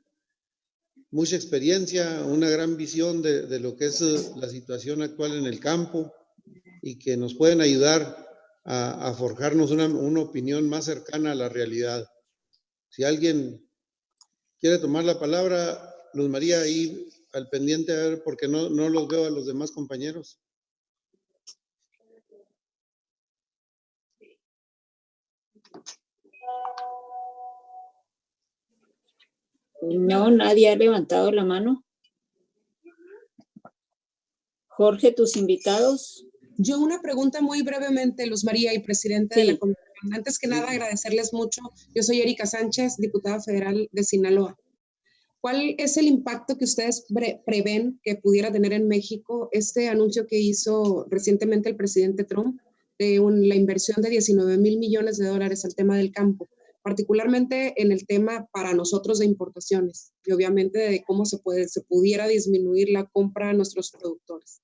mucha experiencia, una gran visión de lo que es la situación actual en el campo y que nos pueden ayudar a forjarnos una opinión más cercana a la realidad. Si alguien quiere tomar la palabra, Luz María, ahí al pendiente, a ver, porque no los veo a los demás compañeros. No, nadie ha levantado la mano. Jorge, tus invitados. Yo una pregunta muy brevemente, Luz María y presidente de la comisión. Antes que nada, agradecerles mucho. Yo soy Erika Sánchez, diputada federal de Sinaloa. ¿Cuál es el impacto que ustedes prevén que pudiera tener en México este anuncio que hizo recientemente el presidente Trump de la inversión de $19 mil millones al tema del campo, particularmente en el tema para nosotros de importaciones y obviamente de cómo se pudiera disminuir la compra a nuestros productores?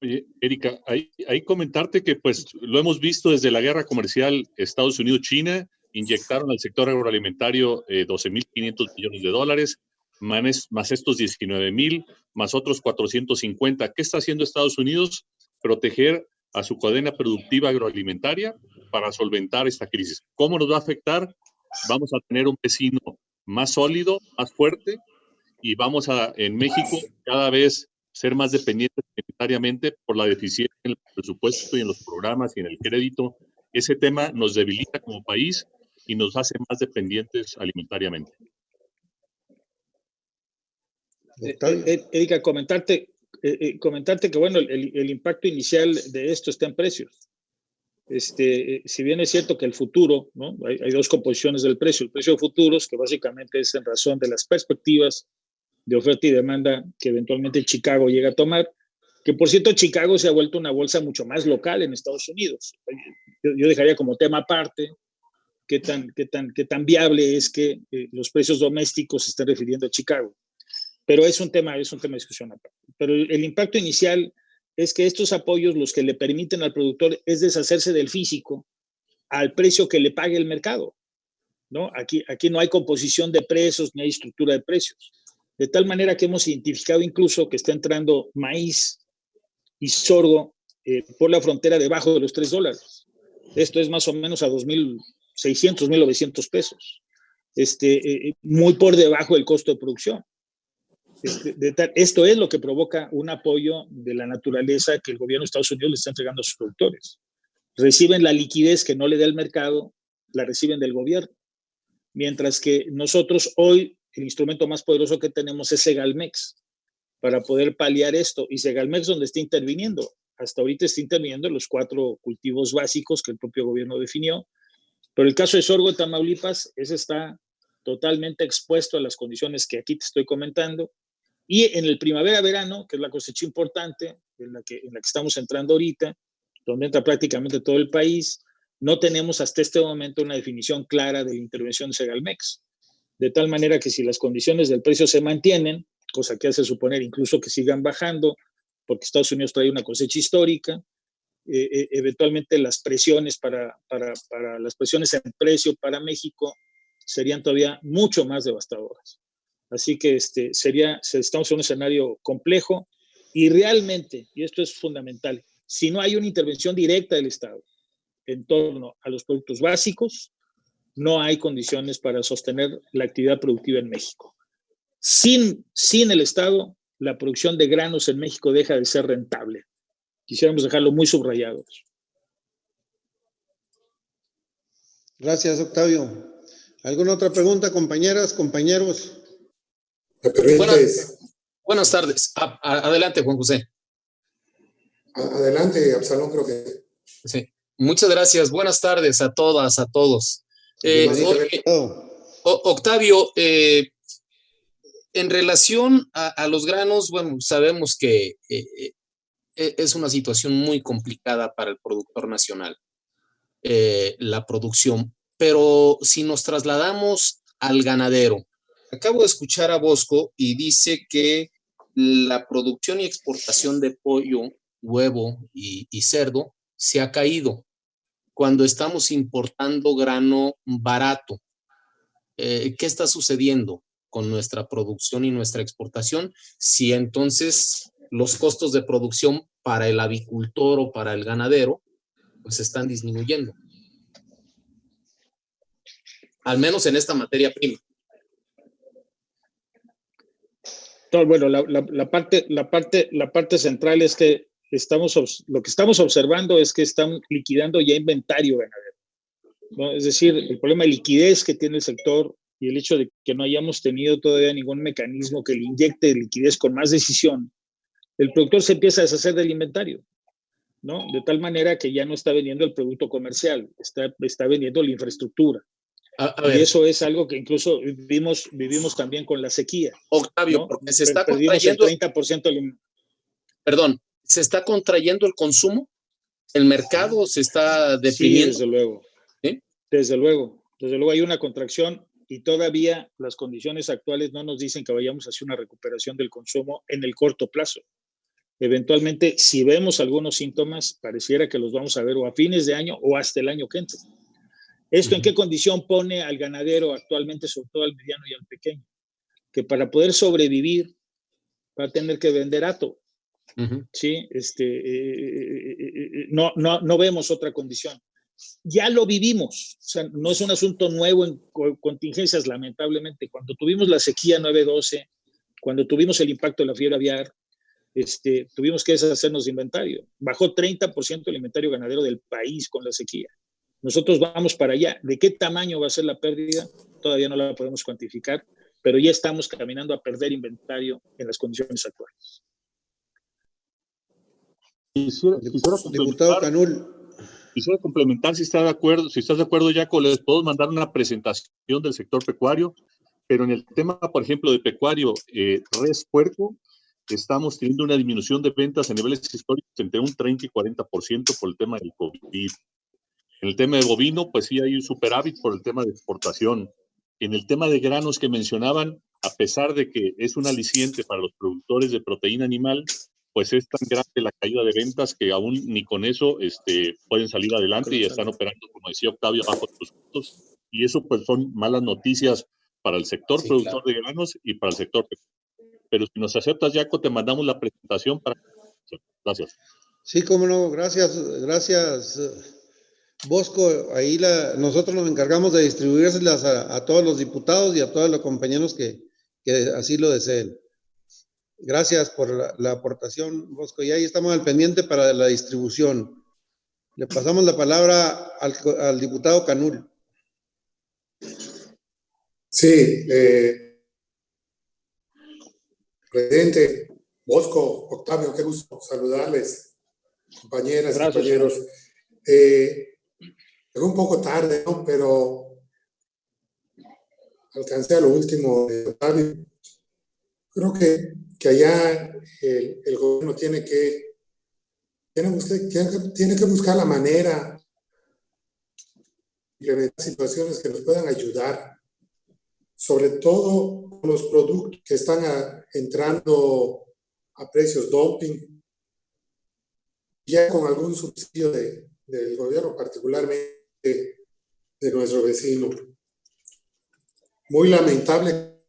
Oye, Erika, ahí comentarte que pues lo hemos visto desde la guerra comercial Estados Unidos-China, inyectaron al sector agroalimentario 12.500 millones de dólares, más estos 19.000, más otros 450. ¿Qué está haciendo Estados Unidos? Proteger a su cadena productiva agroalimentaria para solventar esta crisis. ¿Cómo nos va a afectar? Vamos a tener un vecino más sólido, más fuerte, y vamos a, en México, cada vez ser más dependientes alimentariamente por la deficiencia en el presupuesto y en los programas y en el crédito. Ese tema nos debilita como país y nos hace más dependientes alimentariamente. Erika, comentarte que, bueno, el impacto inicial de esto está en precios. Si bien es cierto que el futuro, ¿no? Hay dos composiciones del precio. El precio de futuros, que básicamente es en razón de las perspectivas de oferta y demanda que eventualmente Chicago llega a tomar, que por cierto Chicago se ha vuelto una bolsa mucho más local en Estados Unidos. Yo dejaría como tema aparte qué tan viable es que los precios domésticos se estén refiriendo a Chicago. Pero es un tema de discusión aparte. Pero el impacto inicial es que estos apoyos los que le permiten al productor es deshacerse del físico al precio que le pague el mercado, ¿no? Aquí no hay composición de precios ni hay estructura de precios. De tal manera que hemos identificado incluso que está entrando maíz y sorgo por la frontera debajo de los $3. Esto es más o menos a 2.600, 1.900 pesos. Muy por debajo del costo de producción. Esto es lo que provoca un apoyo de la naturaleza que el gobierno de Estados Unidos le está entregando a sus productores. Reciben la liquidez que no le da el mercado, la reciben del gobierno. Mientras que nosotros hoy, el instrumento más poderoso que tenemos es Segalmex para poder paliar esto. Y Segalmex, donde está interviniendo, hasta ahorita está interviniendo en los 4 cultivos básicos que el propio gobierno definió. Pero el caso de sorgo de Tamaulipas, ese está totalmente expuesto a las condiciones que aquí te estoy comentando. Y en el primavera-verano, que es la cosecha importante, en la que estamos entrando ahorita, donde entra prácticamente todo el país, no tenemos hasta este momento una definición clara de la intervención de Segalmex. De tal manera que si las condiciones del precio se mantienen, cosa que hace suponer incluso que sigan bajando, porque Estados Unidos trae una cosecha histórica, eventualmente las presiones las presiones en precio para México serían todavía mucho más devastadoras. Así que estamos en un escenario complejo y realmente, y esto es fundamental, si no hay una intervención directa del Estado en torno a los productos básicos, no hay condiciones para sostener la actividad productiva en México. Sin el Estado, la producción de granos en México deja de ser rentable. Quisiéramos dejarlo muy subrayado. Gracias, Octavio. ¿Alguna otra pregunta, compañeras, compañeros? Buenas tardes. Adelante, Juan José. Adelante, Absalón, creo que. Sí. Muchas gracias. Buenas tardes a todas, a todos. Octavio, en relación a los granos, bueno, sabemos que es una situación muy complicada para el productor nacional, la producción, pero si nos trasladamos al ganadero, acabo de escuchar a Bosco y dice que la producción y exportación de pollo, huevo y cerdo se ha caído cuando estamos importando grano barato. ¿Qué está sucediendo con nuestra producción y nuestra exportación? Si entonces los costos de producción para el avicultor o para el ganadero, pues están disminuyendo. Al menos en esta materia prima. No, bueno, la parte central es que lo que estamos observando es que están liquidando ya inventario ganadero, ¿no? Es decir, el problema de liquidez que tiene el sector y el hecho de que no hayamos tenido todavía ningún mecanismo que le inyecte liquidez con más decisión, el productor se empieza a deshacer del inventario, ¿no? De tal manera que ya no está vendiendo el producto comercial, está vendiendo la infraestructura. Y eso es algo que incluso vivimos también con la sequía. Octavio, ¿no? porque se está Perdimos contrayendo el 30% del... Perdón, ¿se está contrayendo el consumo? ¿El mercado se está deprimiendo? Sí, desde luego. ¿Sí? Desde luego hay una contracción y todavía las condiciones actuales no nos dicen que vayamos hacia una recuperación del consumo en el corto plazo. Eventualmente, si vemos algunos síntomas, pareciera que los vamos a ver o a fines de año o hasta el año que entra. ¿Esto en qué condición pone al ganadero actualmente, sobre todo al mediano y al pequeño? Que para poder sobrevivir va a tener que vender hato. ¿Sí? No vemos otra condición. Ya lo vivimos, o sea, no es un asunto nuevo en contingencias, lamentablemente. Cuando tuvimos la sequía 9-12, cuando tuvimos el impacto de la fiebre aviar, tuvimos que deshacernos de inventario. Bajó 30% el inventario ganadero del país con la sequía. Nosotros vamos para allá. ¿De qué tamaño va a ser la pérdida? Todavía no la podemos cuantificar, pero ya estamos caminando a perder inventario en las condiciones actuales. Diputado Canul. Quisiera complementar si estás de acuerdo, Jaco, les puedo mandar una presentación del sector pecuario, pero en el tema, por ejemplo, de pecuario, res puerco, estamos teniendo una disminución de ventas a niveles históricos entre un 30 y 40% por el tema del COVID. En el tema de bovino, pues sí hay un superávit por el tema de exportación. En el tema de granos que mencionaban, a pesar de que es un aliciente para los productores de proteína animal, pues es tan grande la caída de ventas que aún ni con eso pueden salir adelante y están operando, como decía Octavio, bajo los costos. Y eso pues son malas noticias para el sector productor de granos y para el sector pecuario. Pero si nos aceptas, Jaco, te mandamos la presentación para... Gracias. Sí, cómo no, gracias. Bosco, ahí nosotros nos encargamos de distribuírselas a todos los diputados y a todos los compañeros que así lo deseen. Gracias por la aportación, Bosco, y ahí estamos al pendiente para la distribución. Le pasamos la palabra al diputado Canul. Sí, presidente Bosco, Octavio, qué gusto saludarles, compañeras y compañeros. Llegó un poco tarde, ¿no? Pero alcancé a lo último de Octavio. Creo que allá el gobierno tiene que buscar la manera de implementar situaciones que nos puedan ayudar, sobre todo con los productos que están entrando a precios dumping, ya con algún subsidio del gobierno, particularmente de nuestro vecino. Muy lamentable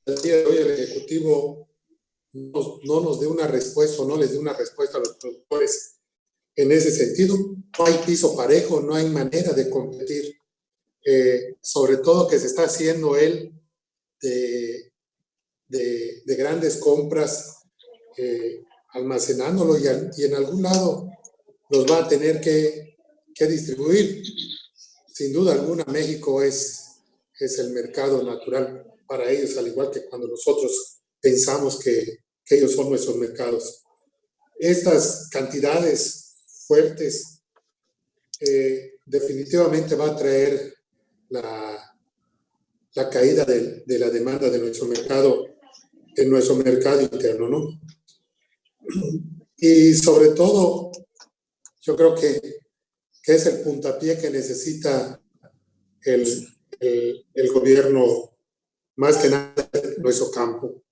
que el día de hoy el Ejecutivo no nos dé una respuesta o no les dé una respuesta a los productores en ese sentido. No hay piso parejo, no hay manera de competir, sobre todo que se está haciendo él de grandes compras, almacenándolo y en algún lado los va a tener que distribuir. Sin duda alguna, México es el mercado natural para ellos, al igual que cuando nosotros pensamos que ellos son nuestros mercados. Estas cantidades fuertes definitivamente va a traer la caída de la demanda de nuestro mercado, en nuestro mercado interno, ¿no? Y sobre todo, yo creo que es el puntapié que necesita el gobierno, más que nada en nuestro campo.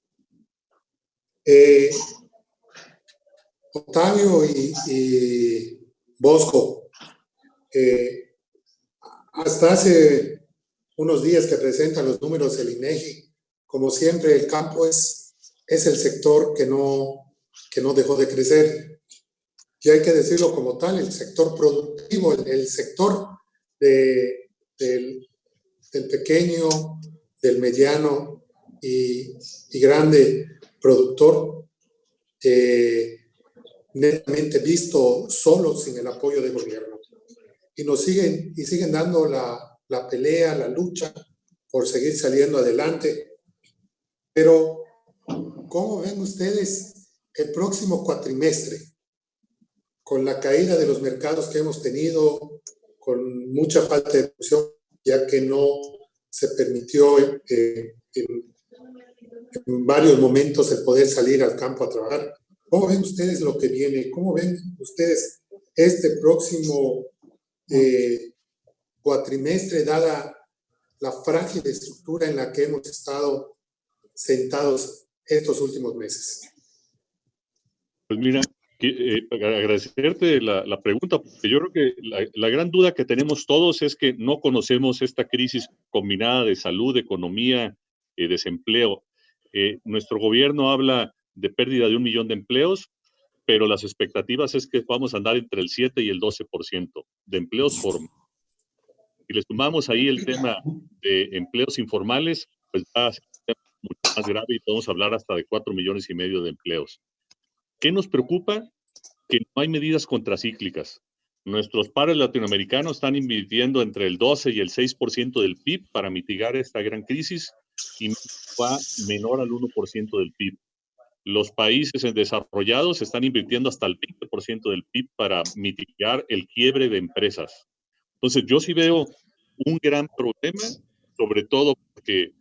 Octavio y Bosco, hasta hace unos días que presentan los números del INEGI, como siempre el campo es el sector que no que no dejó de crecer. Y hay que decirlo como tal, el sector productivo, el sector del pequeño, del mediano y grande productor, netamente visto solo sin el apoyo del gobierno. Y siguen dando la pelea, la lucha por seguir saliendo adelante. Pero, ¿cómo ven ustedes el próximo cuatrimestre? Con la caída de los mercados que hemos tenido, con mucha falta de producción, ya que no se permitió en varios momentos el poder salir al campo a trabajar. ¿Cómo ven ustedes lo que viene? ¿Cómo ven ustedes este próximo cuatrimestre, dada la frágil estructura en la que hemos estado sentados estos últimos meses? Pues mira, agradecerte la pregunta, porque yo creo que la gran duda que tenemos todos es que no conocemos esta crisis combinada de salud, economía, desempleo. Nuestro gobierno habla de pérdida de 1 millón de empleos, pero las expectativas es que vamos a andar entre el 7 y el 12% de empleos formales. Si le sumamos ahí el tema de empleos informales, pues va a ser mucho más grave y podemos hablar hasta de 4,5 millones de empleos. ¿Qué nos preocupa? Que no hay medidas contracíclicas. Nuestros pares latinoamericanos están invirtiendo entre el 12 y el 6% del PIB para mitigar esta gran crisis y va menor al 1% del PIB. Los países desarrollados están invirtiendo hasta el 20% del PIB para mitigar el quiebre de empresas. Entonces, yo sí veo un gran problema, sobre todo porque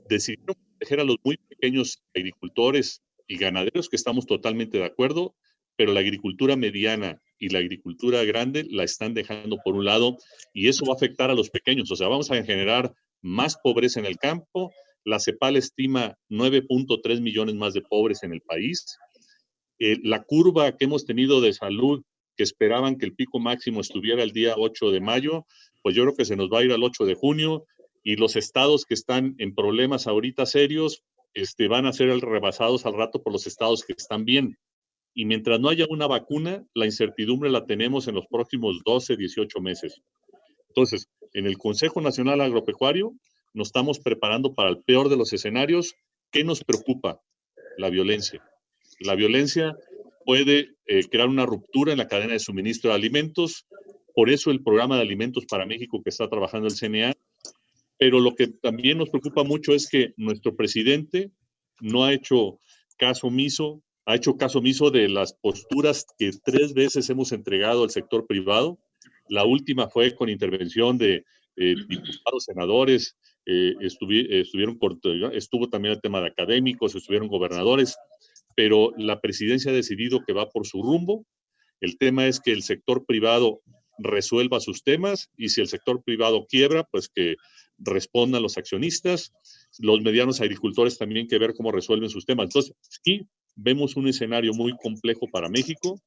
decidieron proteger a los muy pequeños agricultores y ganaderos, que estamos totalmente de acuerdo, pero la agricultura mediana y la agricultura grande la están dejando por un lado y eso va a afectar a los pequeños. O sea, vamos a generar más pobreza en el campo. La CEPAL estima 9.3 millones más de pobres en el país. La curva que hemos tenido de salud, que esperaban que el pico máximo estuviera el día 8 de mayo, pues yo creo que se nos va a ir al 8 de junio y los estados que están en problemas ahorita serios van a ser rebasados al rato por los estados que están bien. Y mientras no haya una vacuna, la incertidumbre la tenemos en los próximos 12, 18 meses. Entonces, en el Consejo Nacional Agropecuario nos estamos preparando para el peor de los escenarios. ¿Qué nos preocupa? La violencia. La violencia puede crear una ruptura en la cadena de suministro de alimentos. Por eso el programa de alimentos para México que está trabajando el CNA. Pero lo que también nos preocupa mucho es que nuestro presidente no ha hecho caso omiso, ha hecho caso omiso de las posturas que 3 veces hemos entregado al sector privado. La última fue con intervención de diputados, senadores, estuvo también el tema de académicos, estuvieron gobernadores, pero la presidencia ha decidido que va por su rumbo. El tema es que el sector privado resuelva sus temas y si el sector privado quiebra, pues que respondan los accionistas, los medianos agricultores también que ver cómo resuelven sus temas. Entonces, sí, vemos un escenario muy complejo para México,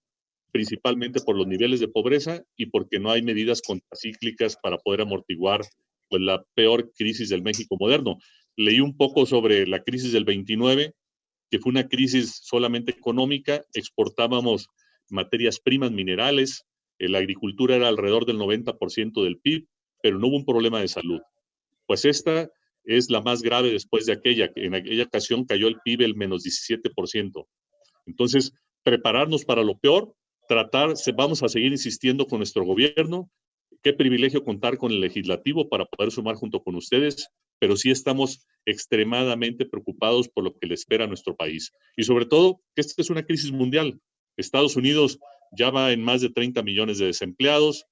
principalmente por los niveles de pobreza y porque no hay medidas contracíclicas para poder amortiguar pues, la peor crisis del México moderno. Leí un poco sobre la crisis del 29, que fue una crisis solamente económica, exportábamos materias primas, minerales, la agricultura era alrededor del 90% del PIB, pero no hubo un problema de salud. Pues esta es la más grave después de aquella, que en aquella ocasión cayó el PIB el menos 17%. Entonces, prepararnos para lo peor, vamos a seguir insistiendo con nuestro gobierno. Qué privilegio contar con el legislativo para poder sumar junto con ustedes, pero sí estamos extremadamente preocupados por lo que le espera a nuestro país. Y sobre todo, que esta es una crisis mundial. Estados Unidos ya va en más de 30 millones de desempleados,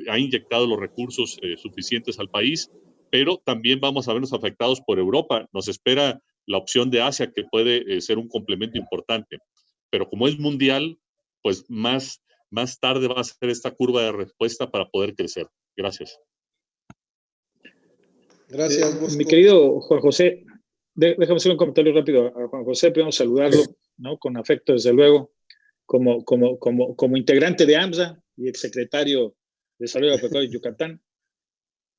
ha inyectado los recursos suficientes al país, pero también vamos a vernos afectados por Europa. Nos espera la opción de Asia, que puede ser un complemento importante. Pero como es mundial, pues más tarde va a ser esta curva de respuesta para poder crecer. Gracias. Gracias, Bosco. Mi querido Juan José, déjame hacer un comentario rápido a Juan José, podemos saludarlo, ¿no? Con afecto, desde luego, como integrante de AMSA y exsecretario de Salud Agropecuaria de Yucatán.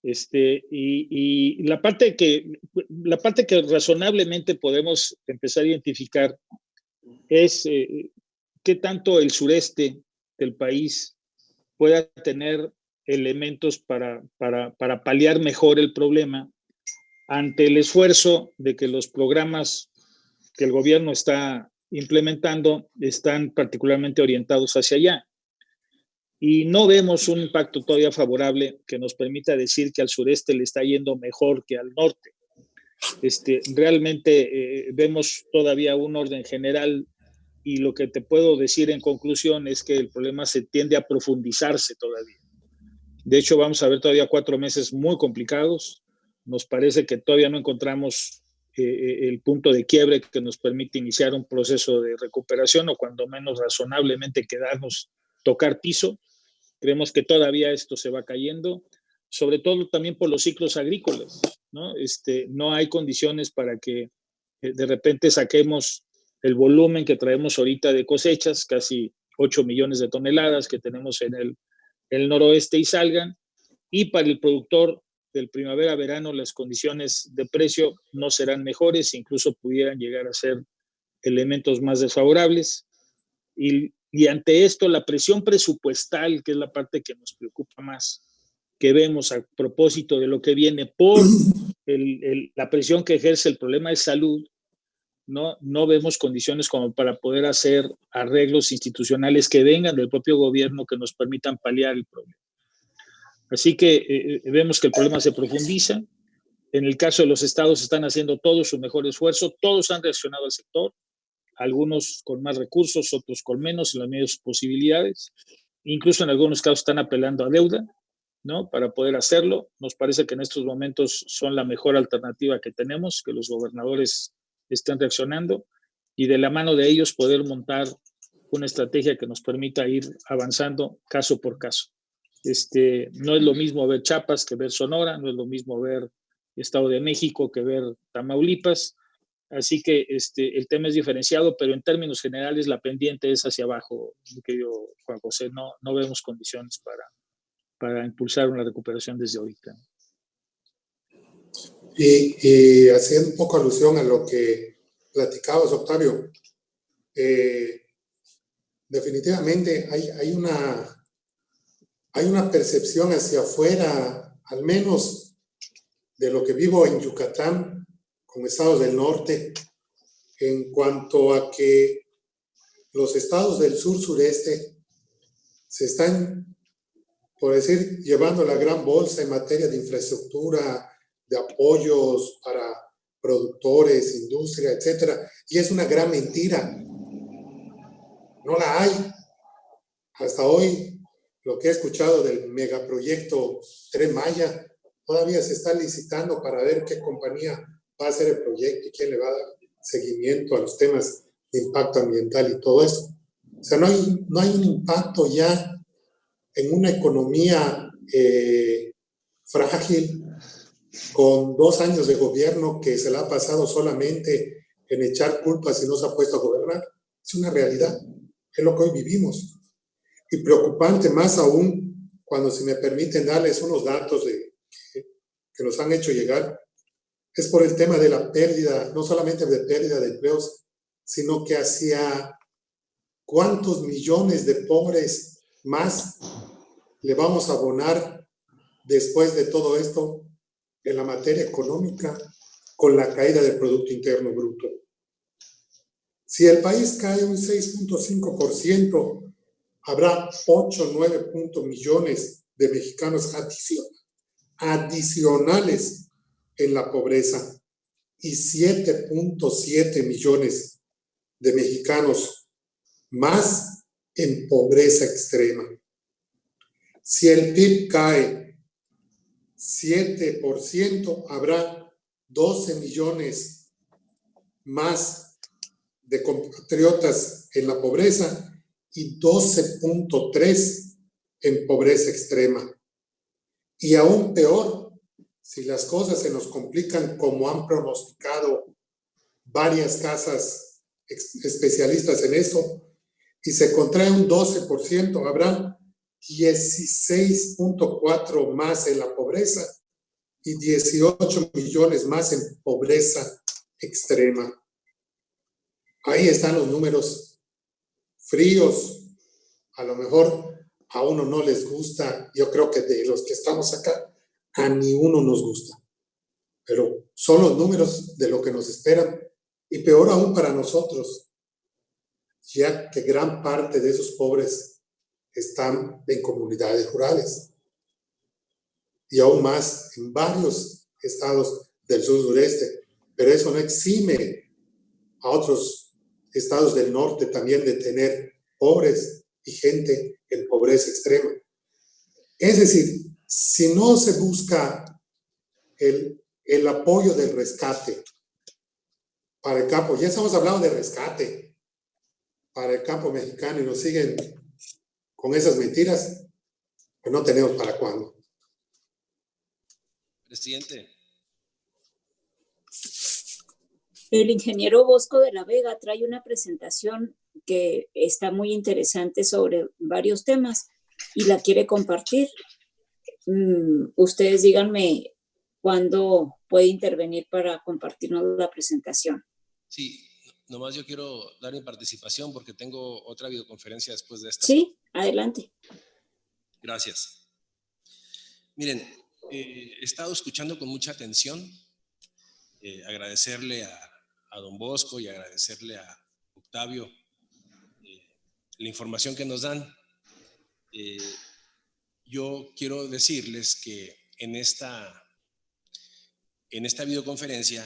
Y la parte que razonablemente podemos empezar a identificar es qué tanto el sureste del país pueda tener elementos para paliar mejor el problema ante el esfuerzo de que los programas que el gobierno está implementando están particularmente orientados hacia allá. Y no vemos un impacto todavía favorable que nos permita decir que al sureste le está yendo mejor que al norte. Realmente vemos todavía un orden general y lo que te puedo decir en conclusión es que el problema se tiende a profundizarse todavía. De hecho, vamos a ver todavía 4 meses muy complicados. Nos parece que todavía no encontramos el punto de quiebre que nos permite iniciar un proceso de recuperación o cuando menos razonablemente quedarnos, tocar piso. Creemos que todavía esto se va cayendo, sobre todo también por los ciclos agrícolas, ¿no? No hay condiciones para que de repente saquemos el volumen que traemos ahorita de cosechas, casi 8 millones de toneladas que tenemos en el noroeste y salgan, y para el productor del primavera-verano las condiciones de precio no serán mejores, incluso pudieran llegar a ser elementos más desfavorables. Y ante esto, la presión presupuestal, que es la parte que nos preocupa más, que vemos a propósito de lo que viene por la presión que ejerce el problema de salud, no vemos condiciones como para poder hacer arreglos institucionales que vengan del propio gobierno que nos permitan paliar el problema. Así que vemos que el problema se profundiza. En el caso de los estados están haciendo todo su mejor esfuerzo, todos han reaccionado al sector, algunos con más recursos, otros con menos, en las medias posibilidades. Incluso en algunos casos están apelando a deuda, ¿no? Para poder hacerlo. Nos parece que en estos momentos son la mejor alternativa que tenemos, que los gobernadores estén reaccionando y de la mano de ellos poder montar una estrategia que nos permita ir avanzando caso por caso. No es lo mismo ver Chiapas que ver Sonora, no es lo mismo ver Estado de México que ver Tamaulipas. Así que el tema es diferenciado, pero en términos generales la pendiente es hacia abajo, mi querido Juan José. No vemos condiciones para impulsar una recuperación desde ahorita. Y haciendo un poco alusión a lo que platicabas, Octavio, definitivamente hay una percepción hacia afuera, al menos de lo que vivo en Yucatán, con estados del norte, en cuanto a que los estados del sur-sureste se están, por decir, llevando la gran bolsa en materia de infraestructura, de apoyos para productores, industria, etcétera, y es una gran mentira. No la hay. Hasta hoy, lo que he escuchado del megaproyecto Tren Maya, todavía se está licitando para ver qué compañía va a hacer el proyecto y quién le va a dar seguimiento a los temas de impacto ambiental y todo eso. O sea, no hay un impacto ya en una economía frágil, con 2 años de gobierno que se la ha pasado solamente en echar culpas y no se ha puesto a gobernar. Es una realidad, es lo que hoy vivimos. Y preocupante más aún cuando, si me permiten darles unos datos que nos han hecho llegar, es por el tema de la pérdida, no solamente de pérdida de empleos, sino que hacia cuántos millones de pobres más le vamos a abonar después de todo esto en la materia económica con la caída del Producto Interno Bruto. Si el país cae un 6.5%, habrá 8 o 9 millones de mexicanos adicionales en la pobreza y 7.7 millones de mexicanos más en pobreza extrema. Si el PIB cae 7%, habrá 12 millones más de compatriotas en la pobreza y 12.3 en pobreza extrema. Y aún peor, si las cosas se nos complican como han pronosticado varias casas especialistas en esto, y se contrae un 12%, habrá 16.4 más en la pobreza y 18 millones más en pobreza extrema. Ahí están los números fríos. A lo mejor a uno no les gusta. Yo creo que de los que estamos acá, a ni uno nos gusta. Pero son los números de lo que nos esperan. Y peor aún para nosotros, ya que gran parte de esos pobres están en comunidades rurales. Y aún más en varios estados del sur-sureste. Pero eso no exime a otros estados del norte también de tener pobres y gente en pobreza extrema. Es decir, si no se busca el apoyo del rescate para el campo, ya estamos hablando de rescate para el campo mexicano y nos siguen con esas mentiras, pues no tenemos para cuándo. Presidente. El ingeniero Bosco de la Vega trae una presentación que está muy interesante sobre varios temas y la quiere compartir. Ustedes díganme cuándo puede intervenir para compartirnos la presentación. Sí, nomás yo quiero dar mi participación porque tengo otra videoconferencia después de esta. Sí, adelante. Gracias. Miren, he estado escuchando con mucha atención, agradecerle a don Bosco y agradecerle a Octavio la información que nos dan. Yo quiero decirles que en esta videoconferencia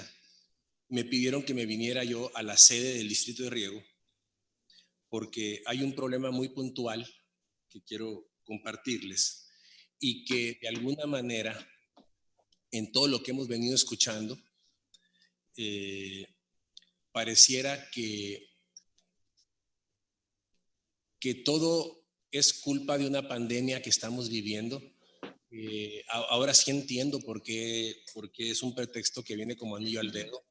me pidieron que me viniera yo a la sede del Distrito de Riego porque hay un problema muy puntual que quiero compartirles y que de alguna manera en todo lo que hemos venido escuchando pareciera que todo es culpa de una pandemia que estamos viviendo. Ahora sí entiendo por qué es un pretexto que viene como anillo al dedo.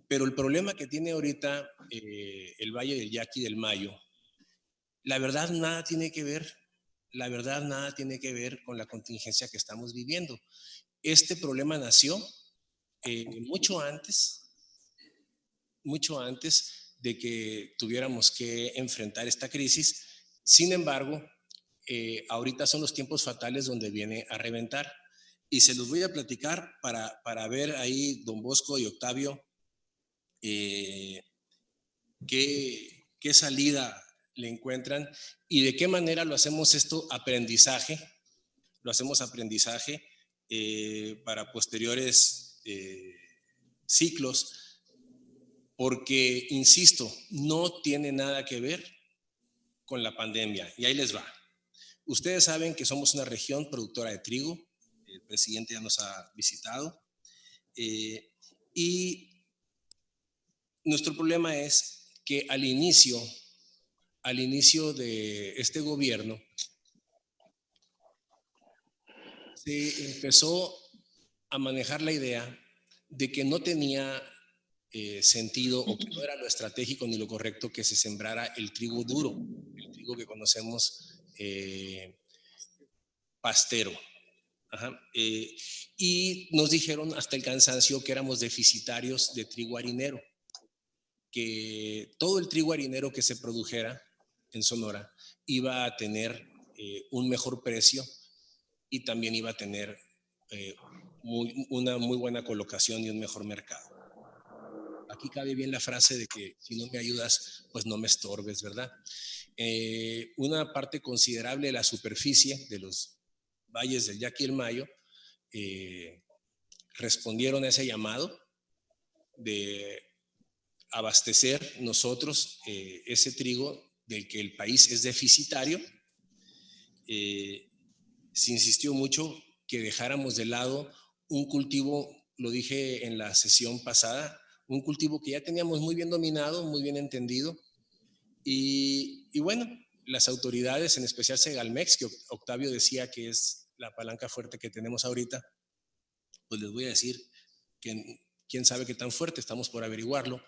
Pero el problema que tiene ahorita el Valle del Yaqui y del Mayo, la verdad nada tiene que ver con la contingencia que estamos viviendo. Este problema nació mucho antes de que tuviéramos que enfrentar esta crisis. Sin embargo, ahorita son los tiempos fatales donde viene a reventar. Y se los voy a platicar para ver ahí, don Bosco y Octavio, qué salida le encuentran y de qué manera lo hacemos esto aprendizaje. Lo hacemos aprendizaje para posteriores ciclos. Porque, insisto, no tiene nada que ver con la pandemia. Y ahí les va. Ustedes saben que somos una región productora de trigo. El presidente ya nos ha visitado. Y nuestro problema es que al inicio de este gobierno se empezó a manejar la idea de que no tenía sentido o que no era lo estratégico ni lo correcto que se sembrara el trigo duro, el trigo que conocemos pastero. Ajá. Y nos dijeron hasta el cansancio que éramos deficitarios de trigo harinero, que todo el trigo harinero que se produjera en Sonora iba a tener un mejor precio y también iba a tener una muy buena colocación y un mejor mercado. Aquí cabe bien la frase de que si no me ayudas, pues no me estorbes, ¿verdad? Una parte considerable de la superficie de los valles del Yaqui y el Mayo respondieron a ese llamado de abastecer nosotros ese trigo del que el país es deficitario. Se insistió mucho que dejáramos de lado un cultivo, lo dije en la sesión pasada, un cultivo que ya teníamos muy bien dominado, muy bien entendido. Y bueno, las autoridades, en especial Segalmex, que Octavio decía que es la palanca fuerte que tenemos ahorita, pues les voy a decir que quién sabe qué tan fuerte, estamos por averiguarlo.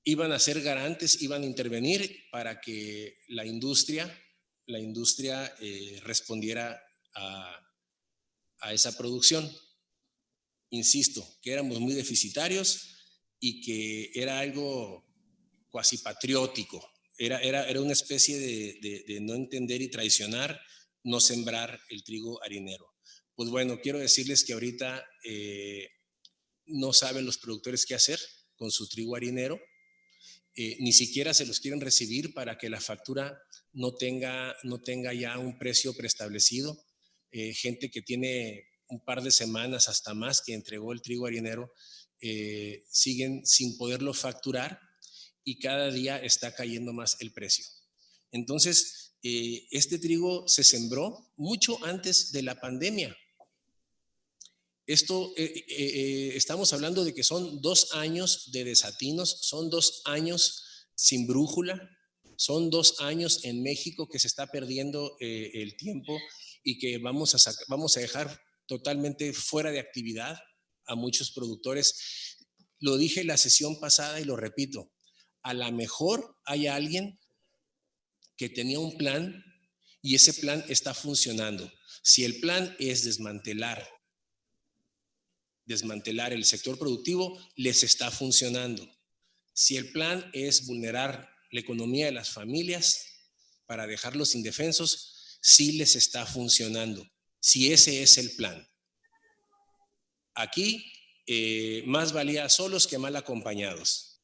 Iban a ser garantes, iban a intervenir para que la industria respondiera a esa producción. Insisto, que éramos muy deficitarios y que era algo cuasi patriótico. Era una especie de no entender y traicionar, no sembrar el trigo harinero. Pues bueno, quiero decirles que ahorita no saben los productores qué hacer con su trigo harinero. Ni siquiera se los quieren recibir para que la factura no tenga ya un precio preestablecido. Gente que tiene un par de semanas hasta más que entregó el trigo harinero, siguen sin poderlo facturar y cada día está cayendo más el precio. Entonces, este trigo se sembró mucho antes de la pandemia. Esto, estamos hablando de que son 2 años de desatinos, son 2 años sin brújula, son 2 años en México que se está perdiendo el tiempo y que vamos a dejar totalmente fuera de actividad a muchos productores. Lo dije en la sesión pasada y lo repito, a lo mejor hay alguien que tenía un plan y ese plan está funcionando. Si el plan es desmantelar el sector productivo, les está funcionando. Si el plan es vulnerar la economía de las familias para dejarlos indefensos, sí les está funcionando, si ese es el plan. Aquí, más valía solos que mal acompañados.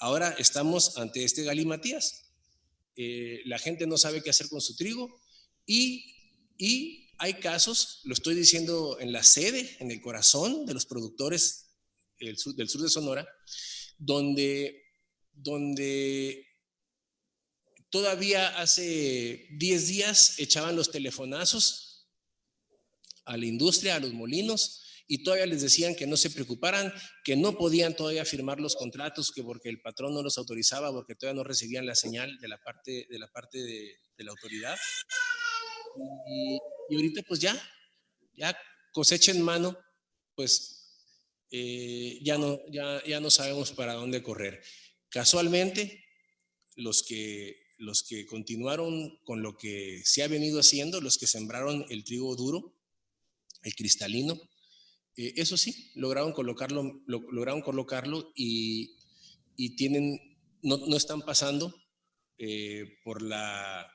Ahora estamos ante este galimatías. La gente no sabe qué hacer con su trigo y hay casos, lo estoy diciendo en la sede, en el corazón de los productores del sur de Sonora, donde todavía hace 10 días echaban los telefonazos a la industria, a los molinos, y todavía les decían que no se preocuparan, que no podían todavía firmar los contratos, que porque el patrón no los autorizaba, porque todavía no recibían la señal de la parte de la autoridad. Y ahorita pues ya cosecha en mano, pues ya no sabemos para dónde correr. Casualmente, los que continuaron con lo que se ha venido haciendo, los que sembraron el trigo duro, el cristalino, eso sí, lograron colocarlo y no están pasando por la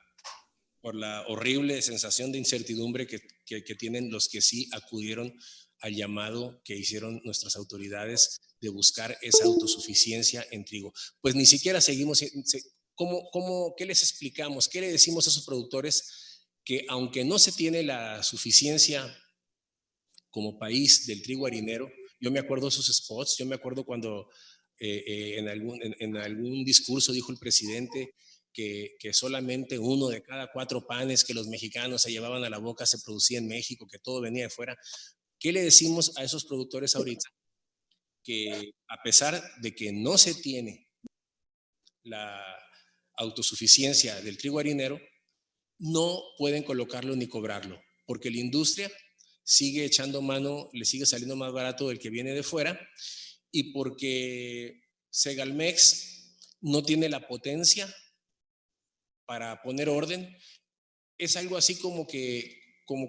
horrible sensación de incertidumbre que tienen los que sí acudieron al llamado que hicieron nuestras autoridades de buscar esa autosuficiencia en trigo. Pues ni siquiera seguimos. ¿Qué les explicamos? ¿Qué le decimos a esos productores? Que aunque no se tiene la suficiencia como país del trigo harinero, yo me acuerdo de esos spots, yo me acuerdo cuando en algún discurso dijo el presidente que solamente 1 de cada 4 panes que los mexicanos se llevaban a la boca se producía en México, que todo venía de fuera. ¿Qué le decimos a esos productores ahorita? Que a pesar de que no se tiene la autosuficiencia del trigo harinero, no pueden colocarlo ni cobrarlo, porque la industria sigue echando mano, le sigue saliendo más barato del que viene de fuera, y porque Segalmex no tiene la potencia para poner orden. Es algo así como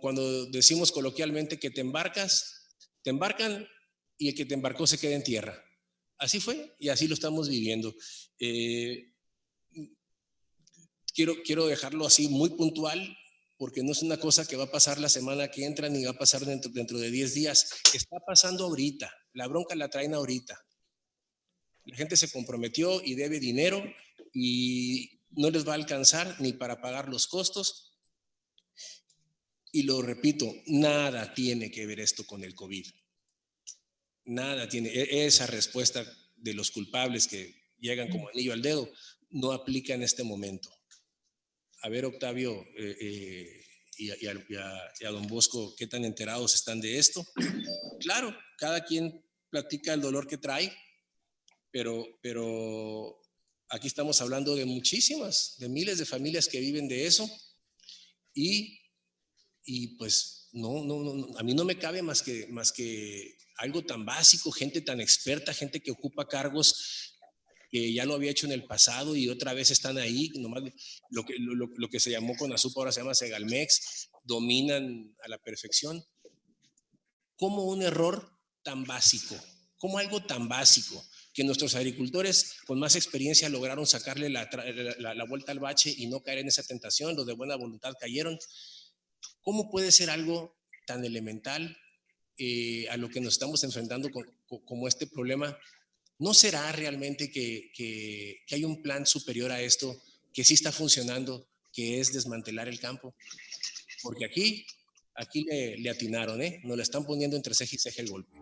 cuando decimos coloquialmente que te embarcan y el que te embarcó se queda en tierra. Así fue y así lo estamos viviendo. Quiero dejarlo así muy puntual, porque no es una cosa que va a pasar la semana que entra ni va a pasar dentro de 10 días. Está pasando ahorita. La bronca la traen ahorita. La gente se comprometió y debe dinero y no les va a alcanzar ni para pagar los costos. Y lo repito, nada tiene que ver esto con el COVID. Nada tiene. Esa respuesta de los culpables que llegan como anillo al dedo no aplica en este momento. A ver, Octavio y a don Bosco, ¿qué tan enterados están de esto? Claro, cada quien platica el dolor que trae, pero aquí estamos hablando de de miles de familias que viven de eso y pues no, a mí no me cabe más que algo tan básico, gente tan experta, gente que ocupa cargos que ya lo había hecho en el pasado y otra vez están ahí, nomás lo que se llamó Conasupo ahora se llama Segalmex, dominan a la perfección. ¿Cómo un error tan básico? ¿Cómo algo tan básico? que nuestros agricultores con más experiencia lograron sacarle la vuelta al bache y no caer en esa tentación, los de buena voluntad cayeron. ¿Cómo puede ser algo tan elemental a lo que nos estamos enfrentando como este problema? ¿No será realmente que hay un plan superior a esto, que sí está funcionando, que es desmantelar el campo? Porque aquí le atinaron, ¿eh? Nos le están poniendo entre ceja y ceja el golpe.